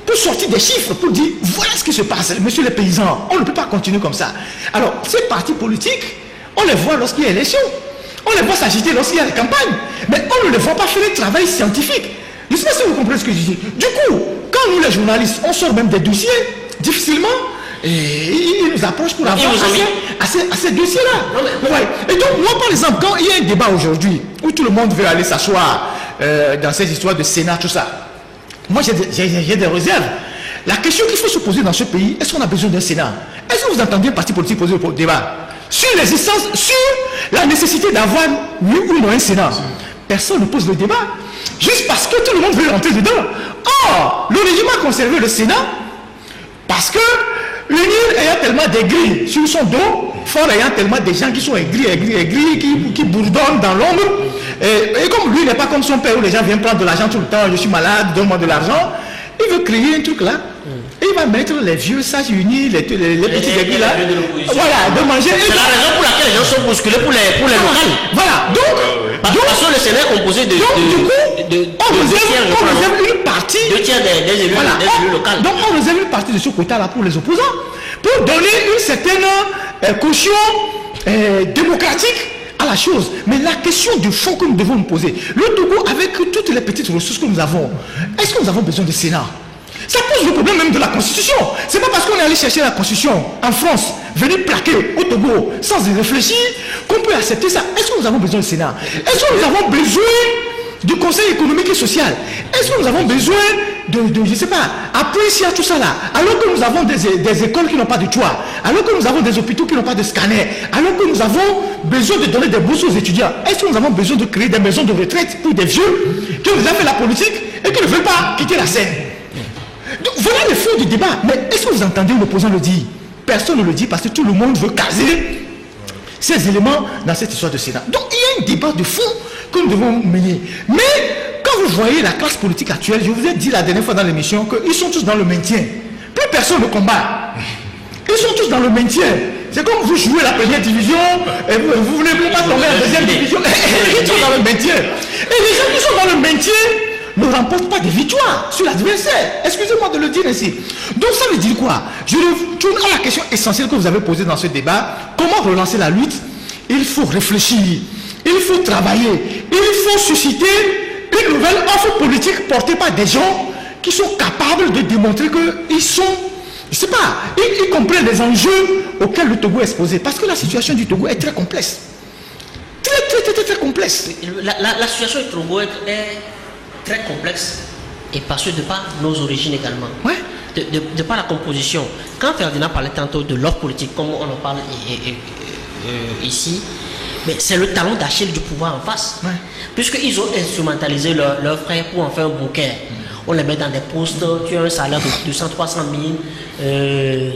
S2: pour sortir des chiffres, pour dire voilà ce qui se passe, monsieur les paysans, on ne peut pas continuer comme ça? Alors ces partis politiques, on les voit lorsqu'il y a élection, on les voit s'agiter lorsqu'il y a des campagnes, mais on ne les voit pas faire le travail scientifique. Je ne sais pas si vous comprenez ce que je dis. Du coup, quand nous les journalistes, on sort même des dossiers, difficilement, et ils nous approchent pour avoir à ces dossiers-là. Ouais. Et donc, moi par exemple, quand il y a un débat aujourd'hui, où tout le monde veut aller s'asseoir dans ces histoires de Sénat, tout ça, moi j'ai des réserves. La question qu'il faut se poser dans ce pays, est-ce qu'on a besoin d'un Sénat? Est-ce que vous entendez un parti politique poser le débat sur l'existence, sur la nécessité d'avoir oui ou non un Sénat? Personne ne pose le débat, juste parce que tout le monde veut rentrer dedans. Or, le régime a conservé le Sénat parce que l'Union ayant tellement d'aigris sur son dos, fort ayant tellement de gens qui sont aigris, qui bourdonnent dans l'ombre, et comme lui n'est pas comme son père où les gens viennent prendre de l'argent tout le temps, je suis malade, donne-moi de l'argent, il veut créer un truc là. Et il va mettre les vieux sages unis, les petits aiguilles là. Voilà, de manger.
S3: C'est la raison pour laquelle les gens sont bousculés pour les locales.
S2: Voilà, donc
S3: parce que le Sénat est composé de
S2: on réserve une partie.
S3: 2 tiers des élus,
S2: voilà,
S3: des élus locaux.
S2: Donc on réserve une partie de ce quota-là pour les opposants, pour donner une certaine caution démocratique à la chose. Mais la question du fond que nous devons nous poser, le Togo, avec toutes les petites ressources que nous avons, est-ce que nous avons besoin de Sénat? Ça pose le problème même de la Constitution. C'est pas parce qu'on est allé chercher la Constitution en France, venir plaquer au Togo sans y réfléchir, qu'on peut accepter ça. Est-ce que nous avons besoin du Sénat? Est-ce que nous avons besoin du Conseil économique et social? Est-ce que nous avons besoin de je sais pas, apprécier tout ça là, alors que nous avons des écoles qui n'ont pas de toit, alors que nous avons des hôpitaux qui n'ont pas de scanner, alors que nous avons besoin de donner des bourses aux étudiants? Est-ce que nous avons besoin de créer des maisons de retraite pour des vieux qui ont déjà fait la politique et qui ne veulent pas quitter la scène? Donc, voilà le fond du débat. Mais est-ce que vous entendez l'opposant le dire? Personne ne le dit parce que tout le monde veut caser ces éléments dans cette histoire de Sénat. Donc il y a un débat de fond que nous devons mener. Mais quand vous voyez la classe politique actuelle, je vous ai dit la dernière fois dans l'émission qu'ils sont tous dans le maintien. Plus personne ne combat. Ils sont tous dans le maintien. C'est comme vous jouez la première division et vous ne voulez pas tomber en deuxième division. Ils sont dans le maintien. Et les gens qui sont dans le maintien ne remportent pas de victoire sur l'adversaire. Excusez-moi de le dire ainsi. Donc ça veut dire quoi? Je retourne à la question essentielle que vous avez posée dans ce débat. Comment relancer la lutte? Il faut réfléchir, il faut travailler, il faut susciter une nouvelle offre politique portée par des gens qui sont capables de démontrer qu'ils sont, je sais pas, ils comprennent les enjeux auxquels le Togo est exposé. Parce que la situation du Togo est très complexe. Très complexe.
S3: La situation du Togo est très complexe et parce que de par nos origines également,
S2: ouais.
S3: de par la composition. Quand Ferdinand parlait tantôt de l'offre politique, comme on en parle ici, mais c'est le talon d'Achille du pouvoir en face, ouais. Puisqu'ils ont instrumentalisé leurs frères pour en faire un bouquet. On les met dans des postes, tu as un salaire de 200, 300 000,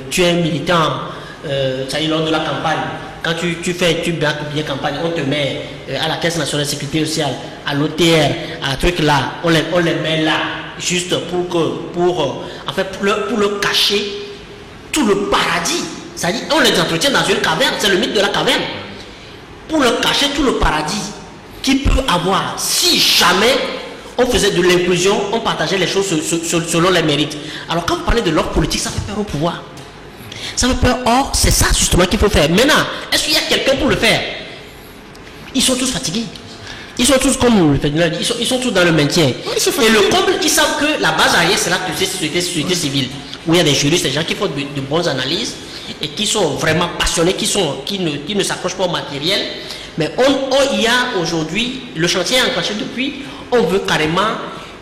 S3: tu es un militant, ça y est, lors de la campagne. Quand tu braques bien campagne, on te met à la Caisse nationale de sécurité sociale, à l'OTR, à un truc là, on les met là, juste pour le cacher tout le paradis. C'est-à-dire, on les entretient dans une caverne, c'est le mythe de la caverne. Pour le cacher tout le paradis qu'il peut avoir si jamais on faisait de l'inclusion, on partageait les choses selon les mérites. Alors quand vous parlez de l'ordre politique, ça fait peur au pouvoir. Ça fait peur. Or, c'est ça justement qu'il faut faire. Maintenant, est-ce qu'il y a quelqu'un pour le faire? Ils sont tous fatigués. Ils sont tous comme le Ferdinand dit, ils sont tous dans le maintien. Et le comble, ils savent que la base arrière, c'est la société civile, où il y a des juristes, des gens qui font de bonnes analyses et qui sont vraiment passionnés, qui ne s'accrochent pas au matériel. Mais il y a aujourd'hui, le chantier est enclenché depuis, on veut carrément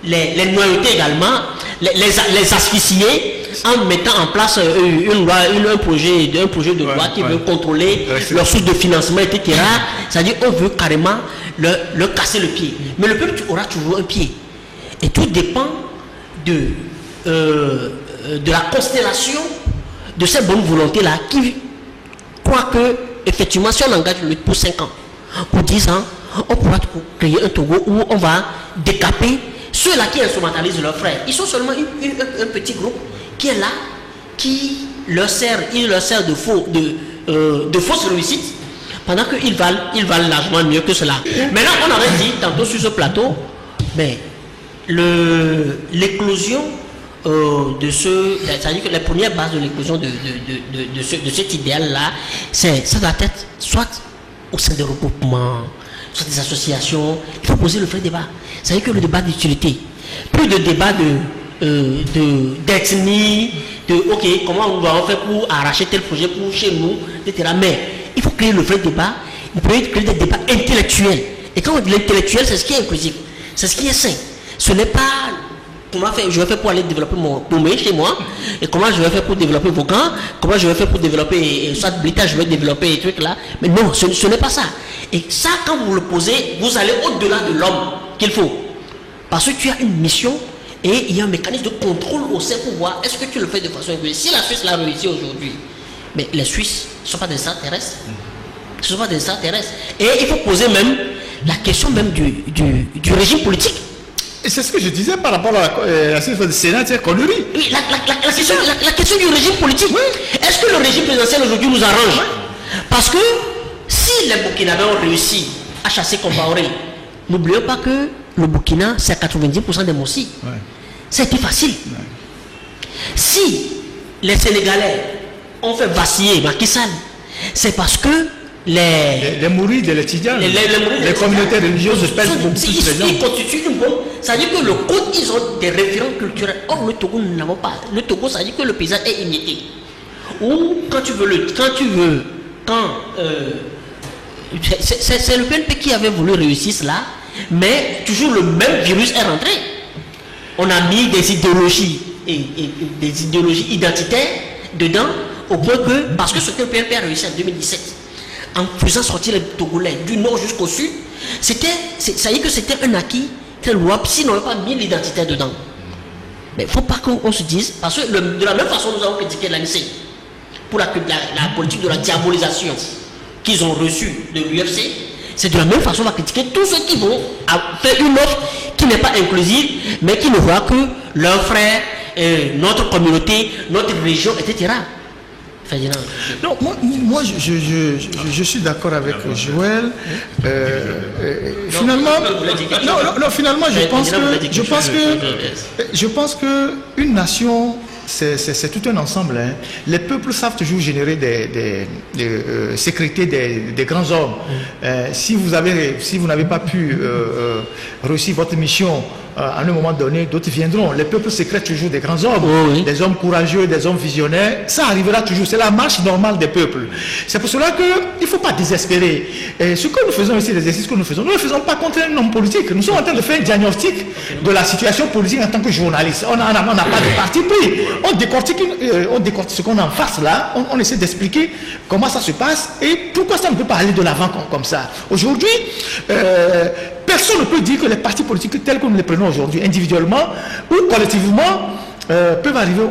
S3: les noyauter également, les asphyxier en mettant en place une loi, un projet de loi qui veut contrôler leur source de financement, etc. C'est-à-dire on veut carrément leur casser le pied. Mais le peuple aura toujours un pied. Et tout dépend de la constellation de ces bonnes volontés-là qui croient que, effectivement, si on engage le lutte pour 5 ans, pour 10 ans, on pourra créer un Togo où on va décaper ceux-là qui instrumentalisent leurs frères. Ils sont seulement un petit groupe qui est là, qui leur sert de fausses réussites, pendant qu'ils valent largement mieux que cela. Maintenant, on avait dit tantôt sur ce plateau, mais l'éclosion c'est-à-dire que les premières bases de l'éclosion de cet idéal-là, ça doit être soit au sein des regroupements, soit des associations. Il faut poser le vrai débat. C'est-à-dire que le débat d'utilité, plus de débat d'ethnie, ok, comment on va faire pour arracher tel projet pour chez nous, etc. Mais il faut créer le vrai débat, il faut créer des débats intellectuels. Et quand on dit l'intellectuel, c'est ce qui est inclusif, c'est ce qui est sain. Ce n'est pas comment je vais faire pour aller développer mon paumé chez moi, et comment je vais faire pour développer vos camps, comment je vais faire pour développer, soit Blita, je vais développer des trucs là. Mais non, ce n'est pas ça. Et ça, quand vous le posez, vous allez au-delà de l'homme qu'il faut. Parce que tu as une mission et il y a un mécanisme de contrôle au sein pour voir est-ce que tu le fais de façon égoïste. Si la Suisse l'a réussi aujourd'hui, mais les Suisses ne sont pas des extraterrestres. Ce ne sont pas des extraterrestres. Et il faut poser même la question même du régime politique.
S2: Et c'est ce que je disais par rapport à la situation du Sénat, c'est connerie.
S3: Oui, la question du régime politique. Oui. Est-ce que le régime présidentiel aujourd'hui nous arrange? Parce que si les Burkinabés ont réussi à chasser Compaoré, n'oublions pas que le Burkina, c'est 90% des Mossi. Ouais. C'était facile. Si les Sénégalais ont fait vaciller Macky Sall, c'est parce que les
S2: mourides de l'étudiant, les communautés religieuses pèsent beaucoup plus présentes.
S3: Ils constituent une bombe. Ça veut dire que le code, ils ont des référents culturels. Or, le Togo, nous n'avons pas. Le Togo, ça veut dire que le paysage est émietté. Ou c'est le PNP qui avait voulu réussir cela, mais toujours le même virus est rentré. On a mis des idéologies des idéologies identitaires dedans, au point que, parce que ce que le PNP a réussi en 2017, en faisant sortir les Togolais du nord jusqu'au sud, ça y est que c'était un acquis très louable s'ils n'avaient pas mis l'identité dedans. Mais il ne faut pas qu'on se dise, parce que de la même façon nous avons critiqué l'ANC pour la politique de la diabolisation qu'ils ont reçue de l'UFC, c'est de la même façon qu'on va critiquer tous ceux qui vont faire une offre qui n'est pas inclusive, mais qui ne voient que leurs frères, notre communauté, notre région, etc. Ferdinand.
S2: Non, moi je suis d'accord avec Joël. Finalement, je pense que une nation, c'est tout un ensemble. Hein. Les peuples savent toujours générer sécréter des grands hommes. Si vous n'avez pas pu réussir votre mission à un moment donné, d'autres viendront. Les peuples sécrètent toujours des grands hommes, des hommes courageux, des hommes visionnaires. Ça arrivera toujours. C'est la marche normale des peuples. C'est pour cela qu'il ne faut pas désespérer. Et ce que nous faisons ici, l'exercice que nous ne le faisons pas contre un homme politique. Nous sommes en train de faire un diagnostic de la situation politique en tant que journaliste. On n'a pas de parti pris. On décortique ce qu'on a en face là. On essaie d'expliquer comment ça se passe et pourquoi ça ne peut pas aller de l'avant comme ça. Aujourd'hui, personne ne peut dire que les partis politiques tels que nous les prenons aujourd'hui, individuellement ou collectivement, peuvent arriver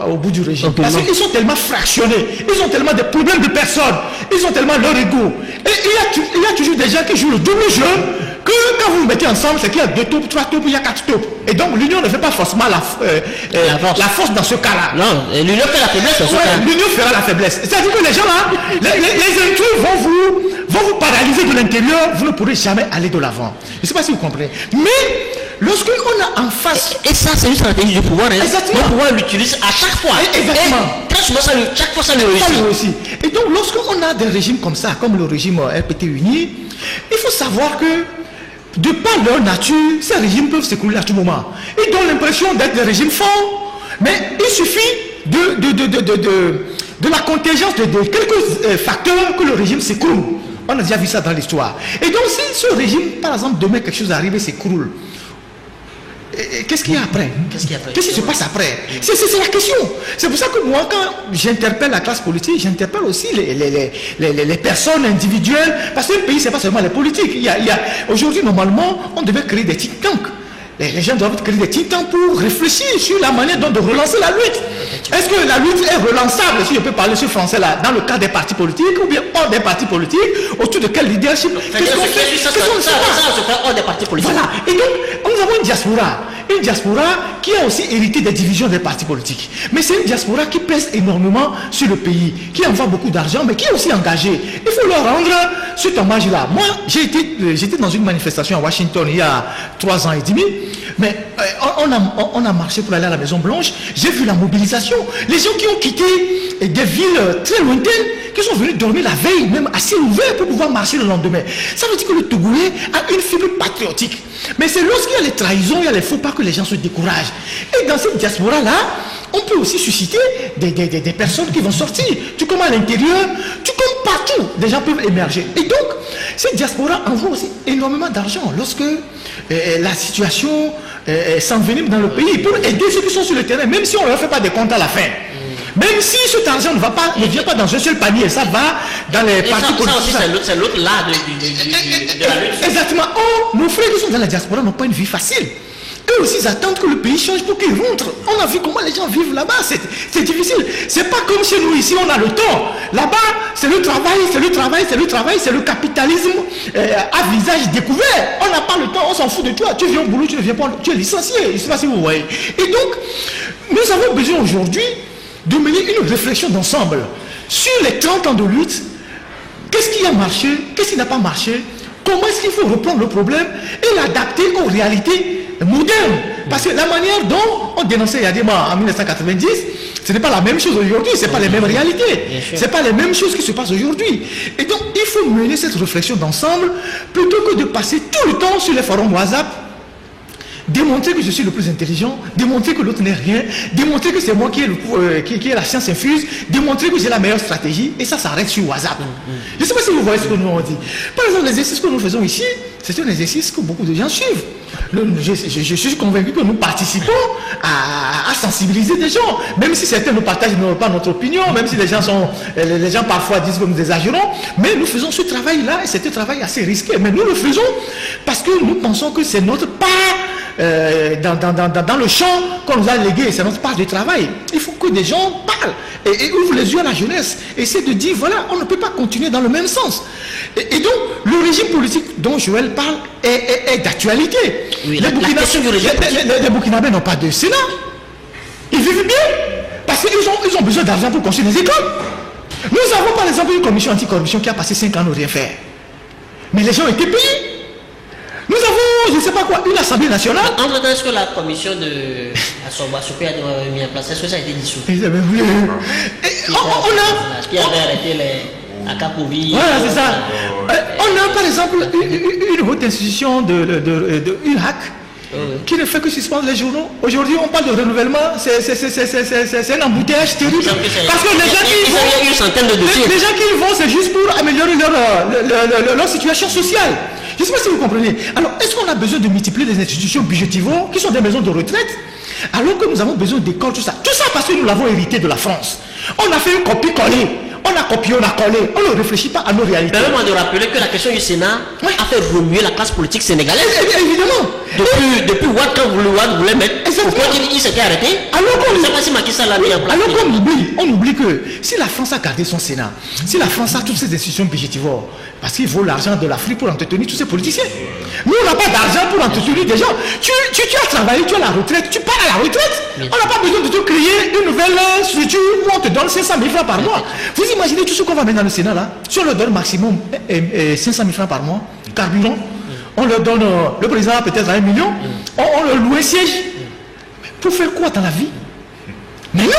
S2: au bout du régime. Parce qu'ils sont tellement fractionnés, ils ont tellement de problèmes de personnes, ils ont tellement leur ego. Et il y a toujours des gens qui jouent le double jeu, que quand vous vous mettez ensemble, c'est qu'il y a 2 taupes, 3 taupes, il y a 4 taupes. Et donc l'union ne fait pas forcément la force dans ce cas-là.
S3: Non, l'union fait la faiblesse.
S2: L'union fera la faiblesse. C'est-à-dire que les gens là, les intrus vont vous paralyser de l'intérieur, vous ne pourrez jamais aller de l'avant. Je ne sais pas si vous comprenez. Mais lorsqu'on a en face...
S3: Et ça, c'est une stratégie du pouvoir.
S2: Exactement.
S3: Le pouvoir l'utilise à chaque fois.
S2: Exactement.
S3: Et très souvent, chaque fois, ça le réussit.
S2: Et donc, lorsqu'on a des régimes comme ça, comme le régime RPT uni, il faut savoir que, de par leur nature, ces régimes peuvent s'écrouler à tout moment. Ils donnent l'impression d'être des régimes forts, mais il suffit de la contingence de quelques facteurs que le régime s'écroule. On a déjà vu ça dans l'histoire. Et donc, si ce régime, par exemple, demain quelque chose arrive et s'écroule, qu'est-ce qu'il y a après? Qu'est-ce qui se passe après? C'est la question. C'est pour ça que moi, quand j'interpelle la classe politique, j'interpelle aussi les personnes individuelles. Parce qu'un pays, ce n'est pas seulement les politiques. Aujourd'hui, normalement, on devait créer des think tanks. Les gens doivent créer des think tanks pour réfléchir sur la manière dont de relancer la lutte. Est-ce que la lutte est relançable, si je peux parler ce français-là, dans le cas des partis politiques ou bien hors des partis politiques, autour de quel leadership?
S3: Qu'est-ce qu'on fait? Ça se fait hors des partis politiques.
S2: Voilà. Et donc, nous avons une diaspora qui a aussi hérité des divisions des partis politiques. Mais c'est une diaspora qui pèse énormément sur le pays, qui envoie beaucoup d'argent, mais qui est aussi engagée. Il faut leur rendre cet hommage-là. Moi, j'étais dans une manifestation à Washington il y a 3 ans et demi, mais on a marché pour aller à la Maison Blanche. J'ai vu la mobilisation. Les gens qui ont quitté des villes très lointaines, qui sont venus dormir la veille, même à ciel ouvert, pour pouvoir marcher le lendemain. Ça veut dire que le Togolais a une fibre patriotique. Mais c'est lorsqu'il y a les trahisons, il y a les faux pas que les gens se découragent. Et dans cette diaspora-là, on peut aussi susciter des personnes qui vont sortir. Tout comme à l'intérieur, tout comme partout, des gens peuvent émerger. Et donc, cette diaspora envoie aussi énormément d'argent lorsque la situation s'envenime dans le pays pour aider ceux qui sont sur le terrain, même si on ne leur fait pas des comptes à la fin. Même si cet argent ne vient pas dans un seul panier, ça va dans les partis politiques.
S3: Ça aussi, c'est l'autre là de la lutte.
S2: Exactement. Oh, nos frères qui sont dans la diaspora n'ont pas une vie facile. Eux aussi, ils attendent que le pays change pour qu'ils rentrent. On a vu comment les gens vivent là-bas. C'est difficile. C'est pas comme chez nous ici, on a le temps. Là-bas, c'est le travail, c'est le capitalisme à visage découvert. On n'a pas le temps, on s'en fout de toi. Tu viens au boulot, tu ne viens pas, tu es licencié. Je ne sais pas si vous voyez. Et donc, nous avons besoin aujourd'hui de mener une réflexion d'ensemble sur les 30 ans de lutte. Qu'est-ce qui a marché? Qu'est-ce qui n'a pas marché? Comment est-ce qu'il faut reprendre le problème et l'adapter aux réalités modernes? Parce que la manière dont on dénonçait Yadima en 1990, ce n'est pas la même chose aujourd'hui, ce n'est pas les mêmes réalités, ce n'est pas les mêmes choses qui se passent aujourd'hui. Et donc, il faut mener cette réflexion d'ensemble plutôt que de passer tout le temps sur les forums WhatsApp, démontrer que je suis le plus intelligent, démontrer que l'autre n'est rien, démontrer que c'est moi qui ai la science infuse, démontrer que j'ai la meilleure stratégie, et ça s'arrête sur WhatsApp. Je ne sais pas si vous voyez ce que nous avons dit. Par exemple, l'exercice que nous faisons ici, c'est un exercice que beaucoup de gens suivent. Je suis convaincu que nous participons à sensibiliser des gens, même si certains ne partagent pas notre opinion, même si les gens parfois disent que nous exagérons, mais nous faisons ce travail-là, et c'est un travail assez risqué, mais nous le faisons parce que nous pensons que c'est notre part dans le champ qu'on nous a légué, c'est notre part de travail. Il faut que des gens parlent et ouvrent les yeux à la jeunesse, et c'est de dire, voilà, on ne peut pas continuer dans le même sens. Et donc, le régime politique dont Joël parle est d'actualité. Oui, les Burkinabés n'ont pas de Sénat. Ils vivent bien parce qu'ils ont besoin d'argent pour construire des écoles. Nous avons par exemple une commission anticorruption qui a passé 5 ans à ne rien faire. Mais les gens ont été payés. Nous avons, je ne sais pas quoi, une assemblée nationale.
S3: Entre-temps, est-ce que la commission de Assoba a été mise en place? Est-ce que ça a été dissous?
S2: Qui
S3: avait arrêté les Akapovi.
S2: Voilà, c'est ça. On a par exemple une haute institution une hack qui ne fait que suspendre les journaux. Aujourd'hui, on parle de renouvellement, c'est un embouteillage terrible. Parce que les gens qui y vont, c'est juste pour améliorer leur situation sociale. Je ne sais pas si vous comprenez. Alors, est-ce qu'on a besoin de multiplier les institutions budgétivores qui sont des maisons de retraite, alors que nous avons besoin d'écoles, tout ça? Tout ça parce que nous l'avons hérité de la France. On a fait une copie-coller. On a copié, on a collé. On ne réfléchit pas à nos réalités.
S3: Permettez-moi de rappeler que la question du Sénat a fait remuer la classe politique sénégalaise.
S2: Évidemment.
S3: Depuis Ouad, quand Ouad voulait mettre, pourquoi il s'était arrêté?
S2: Alors
S3: qu'on
S2: oublie que si la France a gardé son Sénat, si la France a toutes ses institutions budgétivores, parce qu'il vaut l'argent de l'Afrique pour entretenir tous ces politiciens. Nous, on n'a pas d'argent pour entretenir des gens. Tu as travaillé, tu as la retraite, tu pars à la retraite. On n'a pas besoin de te créer une nouvelle structure où on te donne 500 000 francs par mois. Vous imaginez tout ce qu'on va mettre dans le Sénat là? Si on leur donne maximum 500 000 francs par mois, carburant, on leur donne, le président peut-être 1 million, on leur loue un siège. Pour faire quoi dans la vie? Mais non!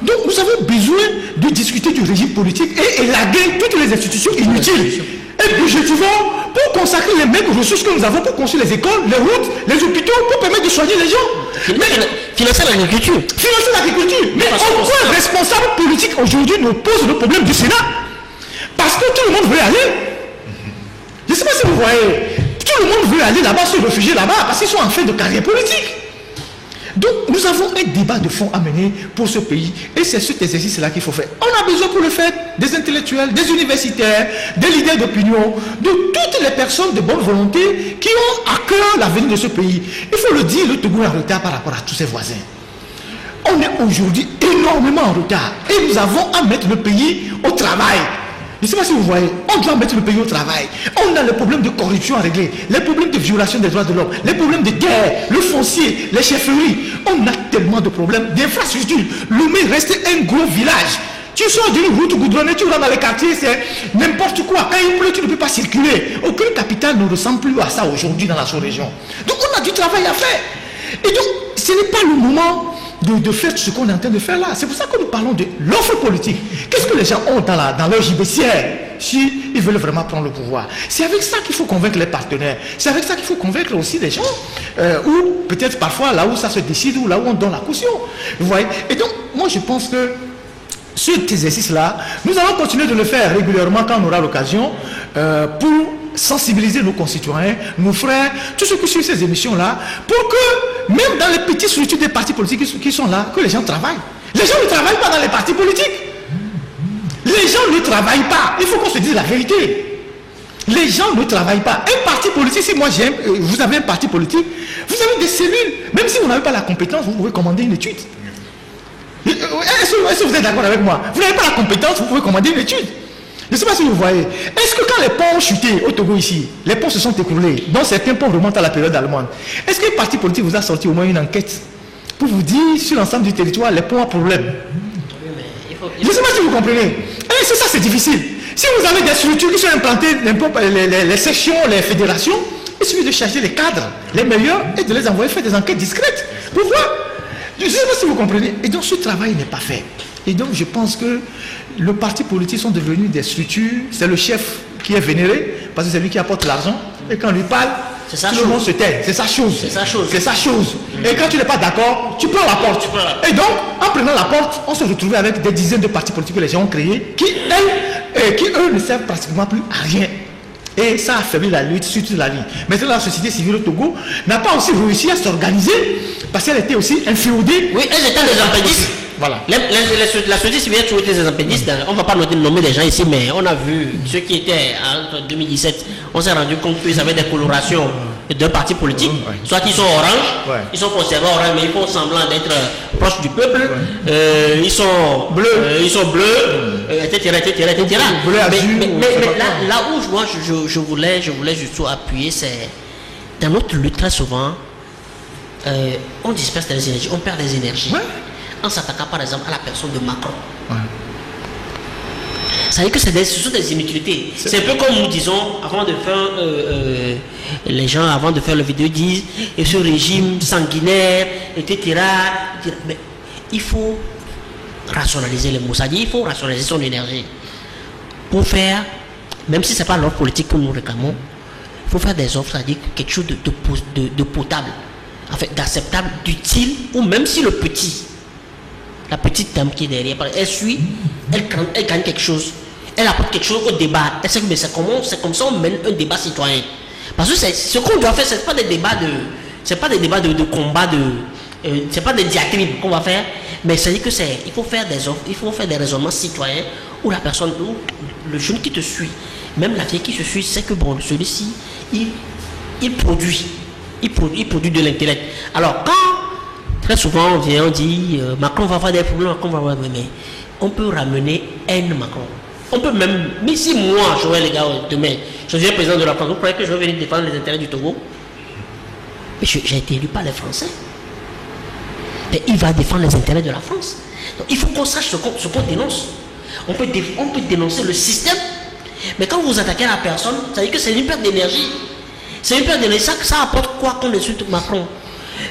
S2: Donc nous avons besoin de discuter du régime politique et élaguer toutes les institutions inutiles. Et budgétivement, pour consacrer les mêmes ressources que nous avons pour construire les écoles, les routes, les hôpitaux, pour permettre de soigner les gens.
S3: Financer l'agriculture.
S2: Financer l'agriculture. Mais aucun responsable politique aujourd'hui nous pose le problème du Sénat. Parce que tout le monde veut aller. Je ne sais pas si vous voyez. Tout le monde veut aller là-bas, se réfugier là-bas, parce qu'ils sont en fin de carrière politique. Donc nous avons un débat de fond à mener pour ce pays, et c'est cet exercice-là qu'il faut faire. On a besoin pour le faire des intellectuels, des universitaires, des leaders d'opinion, de toutes les personnes de bonne volonté qui ont à cœur l'avenir de ce pays. Il faut le dire, le Togo est en retard par rapport à tous ses voisins. On est aujourd'hui énormément en retard, et nous avons à mettre le pays au travail. Je ne sais pas si vous voyez, on doit mettre le pays au travail. On a les problèmes de corruption à régler, les problèmes de violation des droits de l'homme, les problèmes de guerre, le foncier, les chefferies. On a tellement de problèmes d'infrastructure. Lomé reste un gros village. Tu sors d'une route goudronnée, tu rentres dans les quartiers, c'est n'importe quoi. Quand il pleut, tu ne peux pas circuler. Aucune capitale ne ressemble plus à ça aujourd'hui dans la sous-région. Donc on a du travail à faire. Et donc, ce n'est pas le moment de faire ce qu'on est en train de faire là. C'est pour ça que nous parlons de l'offre politique. Qu'est-ce que les gens ont dans leur gibecière si ils veulent vraiment prendre le pouvoir? C'est avec ça qu'il faut convaincre les partenaires. C'est avec ça qu'il faut convaincre aussi les gens. Ou peut-être parfois là où ça se décide, ou là où on donne la caution. Vous voyez? Et donc, moi je pense que cet exercice-là, nous allons continuer de le faire régulièrement quand on aura l'occasion pour sensibiliser nos concitoyens, nos frères, tous ceux qui suivent ces émissions-là, pour que, même dans les petites structures des partis politiques qui sont là, que les gens travaillent. Les gens ne travaillent pas dans les partis politiques. Les gens ne travaillent pas. Il faut qu'on se dise la vérité. Les gens ne travaillent pas. Un parti politique, si moi j'aime, vous avez un parti politique, vous avez des cellules. Même si vous n'avez pas la compétence, vous pouvez commander une étude. Est-ce que vous êtes d'accord avec moi? Vous n'avez pas la compétence, vous pouvez commander une étude. Je ne sais pas si vous voyez. Est-ce que quand les ponts ont chuté au Togo ici, les ponts se sont écroulés, dont certains ponts remontent à la période allemande, est-ce qu'un parti politique vous a sorti au moins une enquête pour vous dire sur l'ensemble du territoire les ponts ont problème? Je ne sais pas si vous comprenez. Et c'est ça, c'est difficile. Si vous avez des structures qui sont implantées, les sections, les fédérations, il suffit de chercher les cadres, les meilleurs, et de les envoyer faire des enquêtes discrètes. Pourquoi? Je ne sais pas si vous comprenez. Et donc ce travail n'est pas fait. Et donc je pense que le parti politique sont devenus des structures, c'est le chef qui est vénéré, parce que c'est lui qui apporte l'argent, et quand on lui parle, tout le monde se tait. C'est sa chose.
S3: C'est sa chose.
S2: C'est sa chose. Et quand tu n'es pas d'accord, tu prends la porte. Et donc, en prenant la porte, on se retrouvait avec des dizaines de partis politiques que les gens ont créés, qui eux ne servent pratiquement plus à rien. Et ça a affaibli la lutte, surtout la ligne. Maintenant, la société civile au Togo n'a pas aussi réussi à s'organiser parce qu'elle était aussi inféodée.
S3: Oui, elles étaient des impédistes.
S2: Voilà.
S3: La société civile a toujours été des impédistes. On ne va pas nommer des gens ici, mais on a vu ceux qui étaient en 2017. On s'est rendu compte qu'ils avaient des colorations d'un parti politique. Soit ils sont orange, ils sont conservés orange, mais ils font semblant d'être proches du peuple. Ils sont bleus, etc. Mais là où moi je voulais juste appuyer, c'est dans notre lutte très souvent, on disperse des énergies, on perd des énergies. En s'attaquant par exemple à la personne de Macron. Ça veut dire que ce sont des inutilités. C'est un peu comme nous disons, avant de faire, les gens avant de faire la vidéo disent, et ce régime sanguinaire, etc. Mais il faut rationaliser les mots. Ça dit, il faut rationaliser son énergie. Pour faire, même si ce n'est pas l'offre politique que nous réclamons, il faut faire des offres, c'est-à-dire quelque chose de potable, en fait, d'acceptable, d'utile, ou même si la petite dame qui est derrière, elle suit, elle gagne quelque chose, elle apporte quelque chose au débat. Elle sait que c'est comme ça on mène un débat citoyen. Parce que ce qu'on doit faire, c'est pas des débats de combat, c'est pas des diatribes qu'on va faire, mais c'est-à-dire que il faut faire des offres, il faut faire des raisonnements citoyens où la personne, où le jeune qui te suit, même la fille qui se suit, c'est que bon, celui-ci, il produit de l'intellect. Alors quand très souvent, on dit Macron va avoir des problèmes, mais on peut ramener haine Macron. On peut même, mais si moi, Joël, les gars, demain, je deviens président de la France, vous croyez que je vais venir défendre les intérêts du Togo? Mais j'ai été élu par les Français. Et il va défendre les intérêts de la France. Donc il faut qu'on sache ce qu'on dénonce. On peut dénoncer le système, mais quand vous attaquez la personne, ça veut dire que c'est une perte d'énergie. C'est une perte d'énergie. Ça apporte quoi qu'on insulte Macron?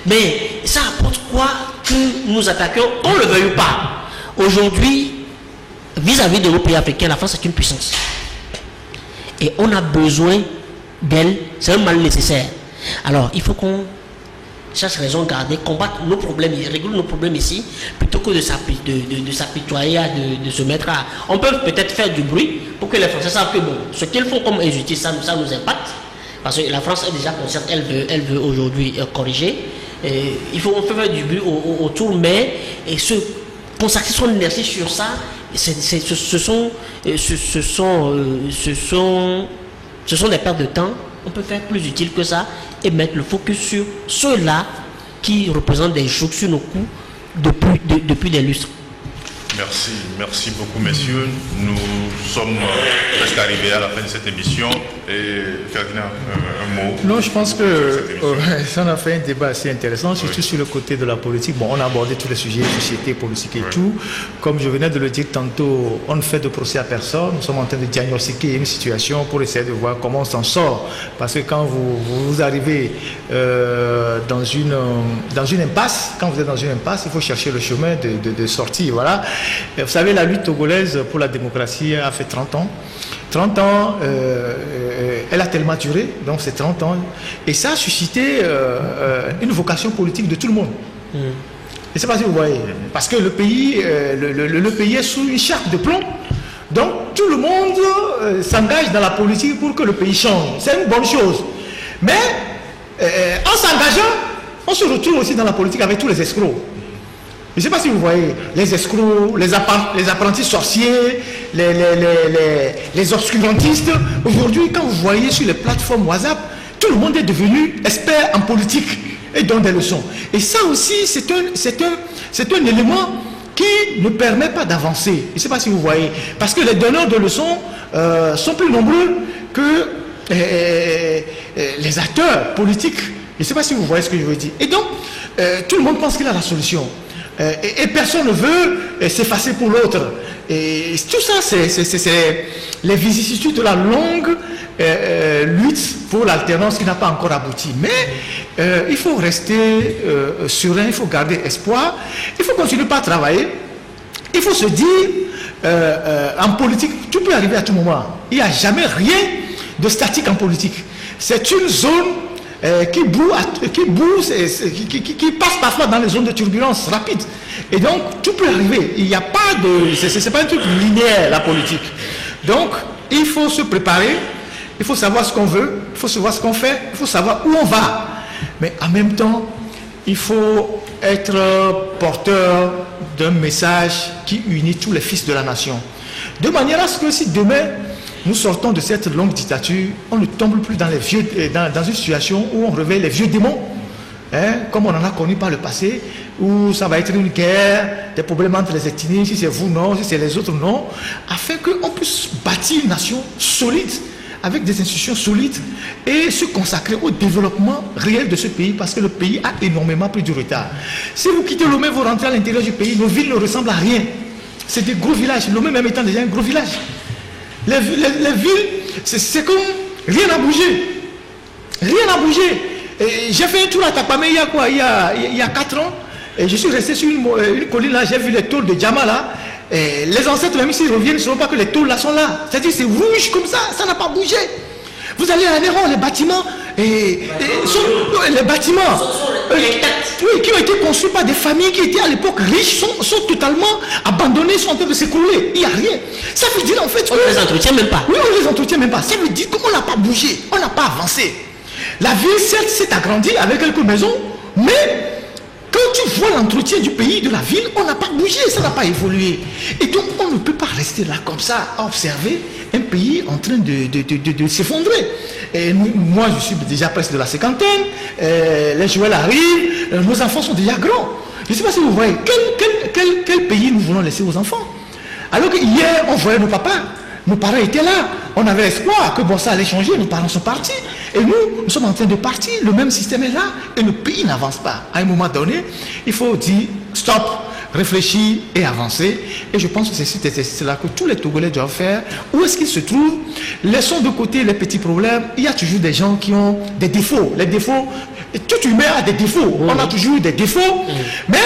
S3: Mais ça apporte quoi que nous attaquions, qu'on le veuille ou pas? Aujourd'hui, vis-à-vis de nos pays africains, la France est une puissance. Et on a besoin d'elle, c'est un mal nécessaire. Alors, il faut qu'on cherche raison garder, combattre nos problèmes, régler nos problèmes ici, plutôt que de s'apitoyer, de se mettre à... On peut peut-être faire du bruit pour que les Français savent que bon, ce qu'ils font comme injustice, ça nous impacte. Parce que la France est déjà consciente, elle veut aujourd'hui corriger. On peut faire du but autour, mais consacrer son énergie sur ça, ce sont des pertes de temps. On peut faire plus utile que ça et mettre le focus sur ceux-là qui représentent des jougs sur nos coups depuis des lustres.
S1: Merci beaucoup messieurs. Nous sommes presque arrivés à la fin de cette émission. Et Ferdinand, un mot.
S2: Non, je pense que ça a fait un débat assez intéressant, surtout sur le côté de la politique. Bon, on a abordé tous les sujets, société, politique et tout. Comme je venais de le dire tantôt, on ne fait de procès à personne. Nous sommes en train de diagnostiquer une situation pour essayer de voir comment on s'en sort. Parce que quand vous arrivez dans une impasse, quand vous êtes dans une impasse, il faut chercher le chemin de sortie. Voilà. Vous savez, la lutte togolaise pour la démocratie a fait 30 ans. 30 ans, elle a tellement duré, donc c'est 30 ans. Et ça a suscité une vocation politique de tout le monde. Je ne sais pas si vous voyez. Parce que le pays est sous une chape de plomb. Donc tout le monde s'engage dans la politique pour que le pays change. C'est une bonne chose. Mais en s'engageant, on se retrouve aussi dans la politique avec tous les escrocs. Je ne sais pas si vous voyez, les escrocs, les apprentis sorciers, les obscurantistes. Aujourd'hui, quand vous voyez sur les plateformes WhatsApp, tout le monde est devenu expert en politique et donne des leçons. Et ça aussi, c'est un élément qui ne permet pas d'avancer. Je ne sais pas si vous voyez. Parce que les donneurs de leçons sont plus nombreux que les acteurs politiques. Je ne sais pas si vous voyez ce que je veux dire. Et donc, tout le monde pense qu'il a la solution. Et personne ne veut s'effacer pour l'autre. Et tout ça, c'est les vicissitudes de la longue lutte pour l'alternance qui n'a pas encore abouti. Mais il faut rester serein, il faut garder espoir, il faut continuer par travailler. Il faut se dire, en politique, tout peut arriver à tout moment. Il n'y a jamais rien de statique en politique. C'est une zone qui passe parfois dans les zones de turbulence rapide. Et donc, tout peut arriver. Il n'y a pas de... C'est pas un truc linéaire, la politique. Donc, il faut se préparer, il faut savoir ce qu'on veut, il faut savoir ce qu'on fait, il faut savoir où on va. Mais en même temps, il faut être porteur d'un message qui unit tous les fils de la nation. De manière à ce que si demain, nous sortons de cette longue dictature, on ne tombe plus dans une situation où on réveille les vieux démons, comme on en a connu par le passé, où ça va être une guerre, des problèmes entre les ethnies, si c'est vous non, si c'est les autres non, afin qu'on puisse bâtir une nation solide, avec des institutions solides, et se consacrer au développement réel de ce pays, parce que le pays a énormément pris du retard. Si vous quittez Lomé, vous rentrez à l'intérieur du pays, nos villes ne ressemblent à rien. C'est des gros villages, Lomé même étant déjà un gros village. Les villes, c'est comme rien n'a bougé. Rien n'a bougé. J'ai fait un tour à Tapamé il y a 4 ans. Et je suis resté sur une colline là, j'ai vu les tôles de Djama là. Et les ancêtres, même s'ils reviennent, ne sauront pas que les tôles là sont là. C'est-à-dire c'est rouge comme ça n'a pas bougé. Vous allez à Néron, les bâtiments, les bâtiments qui ont été construits par des familles qui étaient à l'époque riches sont totalement abandonnés, sont en train de s'écrouler. Il n'y a rien. Ça veut dire en fait
S3: on ne les entretient même pas.
S2: Oui, on ne les entretient même pas. Ça veut dire qu'on n'a pas bougé, on n'a pas avancé. La ville, certes, s'est agrandie avec quelques maisons, mais quand tu vois l'entretien du pays, de la ville, on n'a pas bougé, ça n'a pas évolué. Et donc, on ne peut pas rester là comme ça, à observer un pays en train de s'effondrer. Et moi, je suis déjà presque de la cinquantaine, les Joël arrivent, nos enfants sont déjà grands. Je ne sais pas si vous voyez, quel pays nous voulons laisser aux enfants? Alors que hier, on voyait nos papas, nos parents étaient là, on avait espoir que bon, ça allait changer, nos parents sont partis. Et nous sommes en train de partir, le même système est là, et le pays n'avance pas. À un moment donné, il faut dire stop, réfléchir et avancer. Et je pense que c'est là que tous les Togolais doivent faire. Où est-ce qu'ils se trouvent? Laissons de côté les petits problèmes. Il y a toujours des gens qui ont des défauts. Les défauts, tout humain a des défauts. On a toujours des défauts. Mais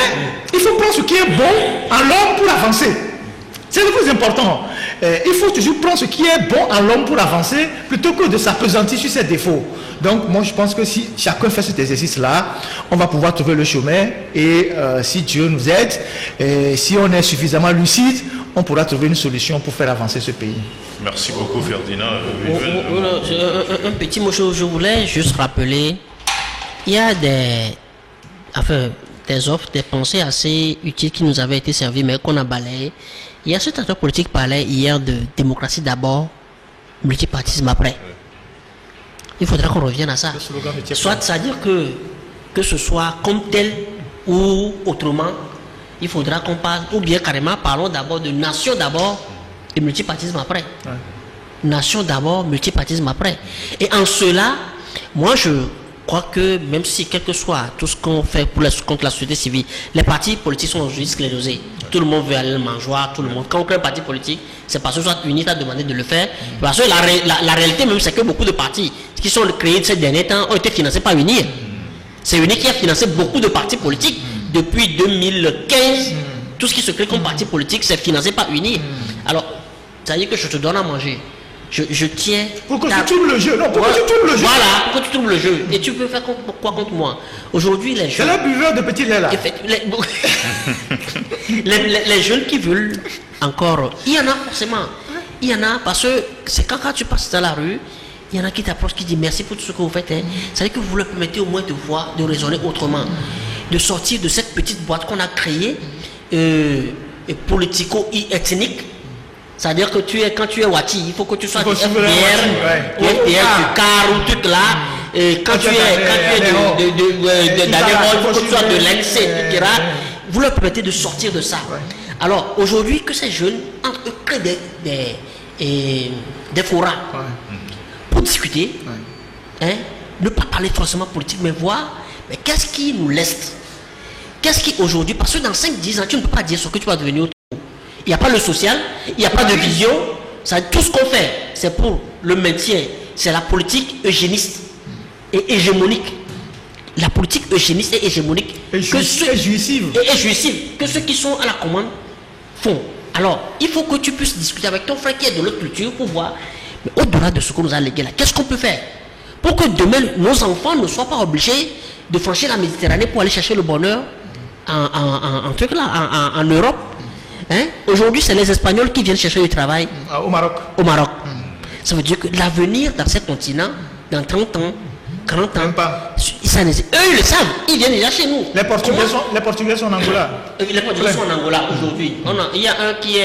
S2: il faut prendre ce qui est bon en l'homme pour avancer. C'est le plus important. Il faut toujours prendre ce qui est bon en l'homme pour avancer plutôt que de s'appesantir sur ses défauts. Donc moi je pense que si chacun fait cet exercice-là, on va pouvoir trouver le chemin et si Dieu nous aide, et si on est suffisamment lucide, on pourra trouver une solution pour faire avancer ce pays.
S1: Merci beaucoup Ferdinand.
S3: Un petit mot, je voulais juste rappeler, il y a des offres, des pensées assez utiles qui nous avaient été servies mais qu'on a balayées. Il y a cet acteur politique qui parlait hier de démocratie d'abord, multipartisme après. Il faudra qu'on revienne à ça. Soit c'est-à-dire que ce soit comme tel ou autrement, il faudra qu'on parle, ou bien carrément parlons d'abord de nation d'abord et multipartisme après. Ouais. Nation d'abord, multipartisme après. Et en cela, moi je crois que même si quel que soit tout ce qu'on fait contre la société civile, les partis politiques sont aujourd'hui sclérosés. Tout le monde veut aller le mangeoire, tout le monde. Quand on crée un parti politique, c'est parce que soit UNIT a demandé de le faire. Parce que la réalité même, c'est que beaucoup de partis qui sont créés ces derniers temps ont été financés par UNIT. C'est UNIT qui a financé beaucoup de partis politiques. Depuis 2015, tout ce qui se crée comme parti politique, c'est financé par UNIT. Alors, ça veut dire que je te donne à manger. Je tiens...
S2: Pour que tu trouves le jeu. Non, pour que tu trouves le jeu.
S3: Voilà, pour que tu trouves le jeu. Et tu peux faire quoi contre moi? Aujourd'hui, les jeunes...
S2: C'est le buveur de petits laits là.
S3: Les jeunes qui veulent encore... Il y en a forcément. Il y en a parce que c'est quand tu passes dans la rue, il y en a qui t'approchent, qui disent merci pour tout ce que vous faites. C'est-à-dire que vous leur permettez au moins de voir, de raisonner autrement. De sortir de cette petite boîte qu'on a créée, politico-ethnique. C'est-à-dire que quand tu es Wati, il faut que tu sois du FDR, du CAR ou tout là. Et quand tu es d'Adéron, il faut que tu sois de l'ENSE, etc. Vous leur permettez de sortir de ça. Alors aujourd'hui, que ces jeunes créent des forums pour discuter, ne pas parler forcément politique, mais voir mais qu'est-ce qui nous laisse. qu'est-ce qui aujourd'hui, parce que dans 5-10 ans, tu ne peux pas dire ce que tu vas devenir. Il n'y a pas le social, il n'y a pas de vision. Ça, tout ce qu'on fait, c'est pour le maintien. C'est la politique eugéniste et hégémonique. La politique eugéniste et hégémonique.
S2: Et jouissive.
S3: Et jouissive. Que ceux qui sont à la commande font. Alors, il faut que tu puisses discuter avec ton frère qui est de l'autre culture pour voir, mais au-delà de ce qu'on nous a légué là, qu'est-ce qu'on peut faire pour que demain, nos enfants ne soient pas obligés de franchir la Méditerranée pour aller chercher le bonheur en Europe. Hein? Aujourd'hui, c'est les Espagnols qui viennent chercher du travail
S2: au Maroc.
S3: Ça veut dire que l'avenir dans ce continent, dans 30 ans, 40 ans, eux ils le savent, ils viennent déjà chez nous.
S2: Les Portugais sont en Angola.
S3: Les Portugais sont en Angola aujourd'hui. Il y a un qui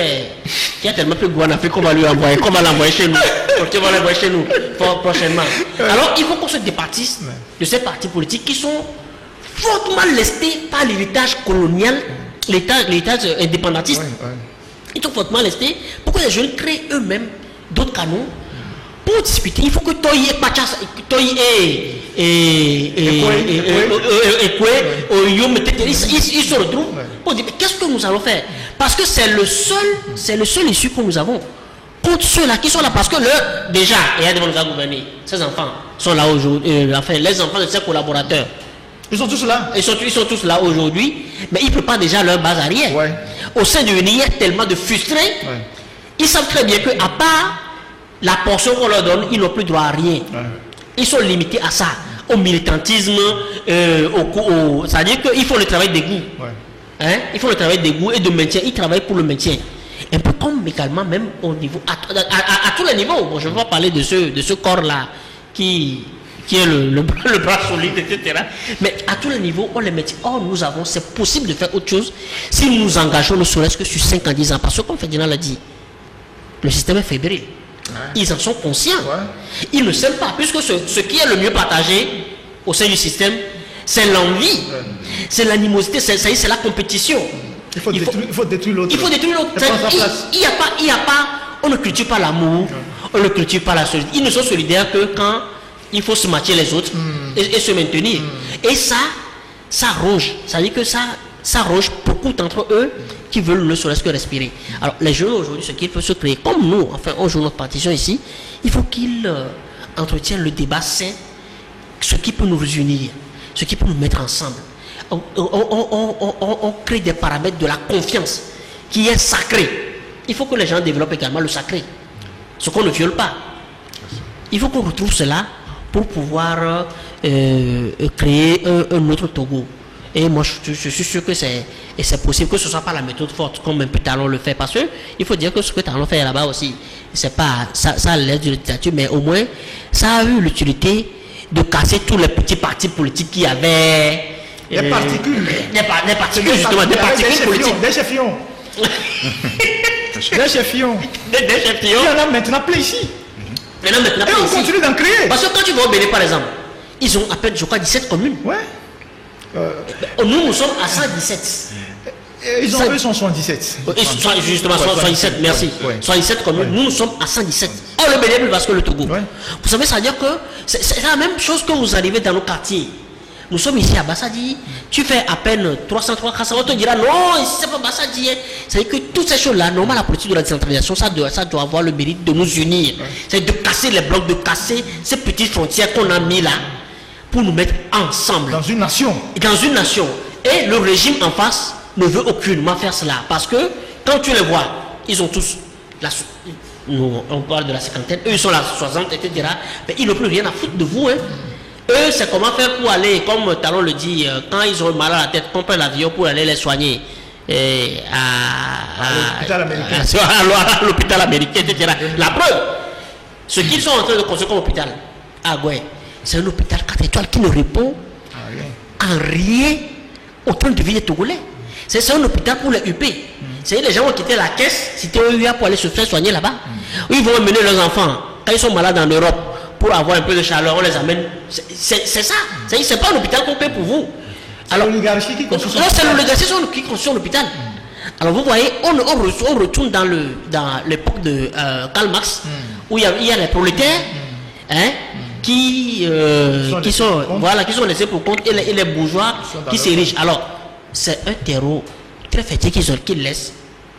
S3: a tellement plus gros en Afrique qu'on va lui envoyer, qu'on va l'envoyer chez nous. On va l'envoyer chez nous prochainement. Alors il faut qu'on se départisse de ces partis politiques qui sont fortement lestés par l'héritage colonial, l'héritage indépendantiste. Ils sont fortement lestés pour que les jeunes créent eux-mêmes d'autres canaux. Pour discuter, il faut que Toyi et Pachas, Toyi ils se retrouvent pour dire qu'est-ce que nous allons faire, parce que c'est le seul issue que nous avons contre ceux-là qui sont là, parce que déjà, il y a des gens qui ont gouverné, ces enfants sont là aujourd'hui, les enfants de ces collaborateurs.
S2: Ils sont tous là.
S3: Ils sont tous là aujourd'hui, mais ils ne préparent déjà leur base arrière. Au sein de l'UNI, il y a tellement de frustrés. Ils savent très bien qu'à part la portion qu'on leur donne, ils n'ont plus droit à rien. Ils sont limités à ça, au militantisme, c'est-à-dire qu'ils font le travail d'égout. Ils font le travail d'égout et de maintien, ils travaillent pour le maintien. Un peu comme également, même au niveau, à tous les niveaux. Bon, je ne vais pas parler de ce corps-là qui est le bras solide, etc. Mais à tous les niveaux, on les maintient. Or, c'est possible de faire autre chose si nous nous engageons, ne serait-ce que sur 5 ans, 10 ans. Parce que, comme Ferdinand l'a dit, le système est fébrile. Ils en sont conscients. Ils ne s'aiment pas, puisque ce qui est le mieux partagé au sein du système, c'est l'envie, c'est l'animosité, c'est la compétition.
S2: Il faut détruire l'autre.
S3: Il faut détruire l'autre. Il n'y a pas, on ne cultive pas l'amour, on ne cultive pas la solidarité. Ils ne sont solidaires que quand il faut se matcher les autres et se maintenir. Et ça ronge. Ça veut dire que ça ronge beaucoup d'entre eux qui veulent ne serait-ce que respirer. Alors les jeunes aujourd'hui, ce qu'il faut se créer, comme nous, enfin on joue notre partition ici, il faut qu'ils entretiennent le débat sain, ce qui peut nous unir, ce qui peut nous mettre ensemble. On crée des paramètres de la confiance qui est sacré. Il faut que les gens développent également le sacré, ce qu'on ne viole pas. Il faut qu'on retrouve cela pour pouvoir créer un autre Togo. Et moi, je suis sûr que c'est possible, que ce ne soit pas la méthode forte comme un peu Talon le fait. Parce qu'il faut dire que ce que Talon fait là-bas aussi, c'est pas, ça a l'air de littérature, mais au moins, ça a eu l'utilité de casser tous les petits partis politiques qui avaient.
S2: Des particules.
S3: Des particules, justement, des particules politiques.
S2: Des chefions. Des chefions. Il y en a maintenant plein ici. Et on continue d'en créer.
S3: Parce que quand tu vas au Bénin, par exemple, ils ont à peine, je crois, 17 communes. Nous sommes à 117.
S2: Eux sont 117.
S3: Justement, 117, merci. 117 communes, nous sommes à 117. Or, le Bénin est plus vaste que le Togo. Vous savez, ça veut dire que c'est la même chose que vous arrivez dans nos quartiers. Nous sommes ici à Bassadi, tu fais à peine 300, on te dira non, ici c'est pas Bassadi. C'est-à-dire que toutes ces choses-là, normalement la politique de la décentralisation, ça doit avoir le mérite de nous unir. C'est de casser les blocs, de casser ces petites frontières qu'on a mis là pour nous mettre ensemble.
S2: Dans une nation.
S3: Dans une nation. Et le régime en face ne veut aucunement faire cela. Parce que quand tu les vois, ils ont tous, on parle de la cinquantaine, eux ils sont la 60, etc. Mais ils n'ont plus rien à foutre de vous. Eux, c'est comment faire pour aller, comme Talon le dit, quand ils ont mal à la tête, qu'on prenne l'avion pour aller les soigner
S2: à
S3: l'hôpital américain, etc. La preuve, ce qu'ils sont en train de construire comme hôpital, c'est un hôpital 4 étoiles qui ne répond en rien au train de vie des Togolais. C'est un hôpital pour les UP. C'est les gens ont quitté la caisse, c'était OUA pour aller se faire soigner là-bas. Ils vont emmener leurs enfants, quand ils sont malades en Europe, pour avoir un peu de chaleur, on les amène. C'est ça. C'est pas un hôpital qu'on paie pour vous.
S2: Alors l'oligarchie qui construit.
S3: Non, c'est l'oligarchie qui construit l'hôpital. Alors vous voyez, on retourne dans l'époque de Karl Marx, où il y a les prolétaires, qui sont laissés pour compte et les bourgeois qui s'érigent. Alors, c'est un terreau très fertile qu'ils laissent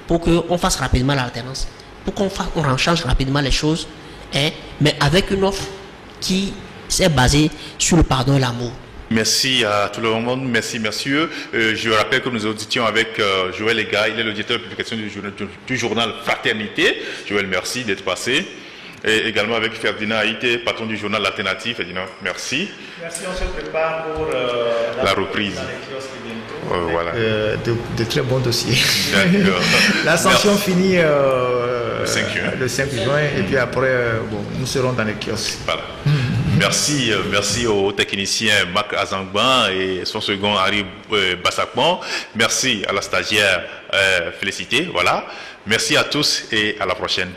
S3: pour qu'on fasse rapidement l'alternance, pour qu'on change rapidement les choses, hein, mais avec une offre qui s'est basée sur le pardon et l'amour.
S1: Merci à tout le monde, merci messieurs. Je rappelle que nous auditions avec Joël Ega, il est l'auditeur de publication du journal Fraternité. Joël, merci d'être passé. Et également avec Ferdinand Haïté, patron du journal L'Alternative. Ferdinand, merci.
S2: Merci, on se prépare pour
S1: la reprise.
S2: Voilà. De très bons dossiers. L'ascension finit le 5 juin et puis après, nous serons dans les kiosques.
S1: Voilà. Merci au technicien Marc Azangban et son second Harry Bassakman. Merci à la stagiaire Félicité. Voilà. Merci à tous et à la prochaine.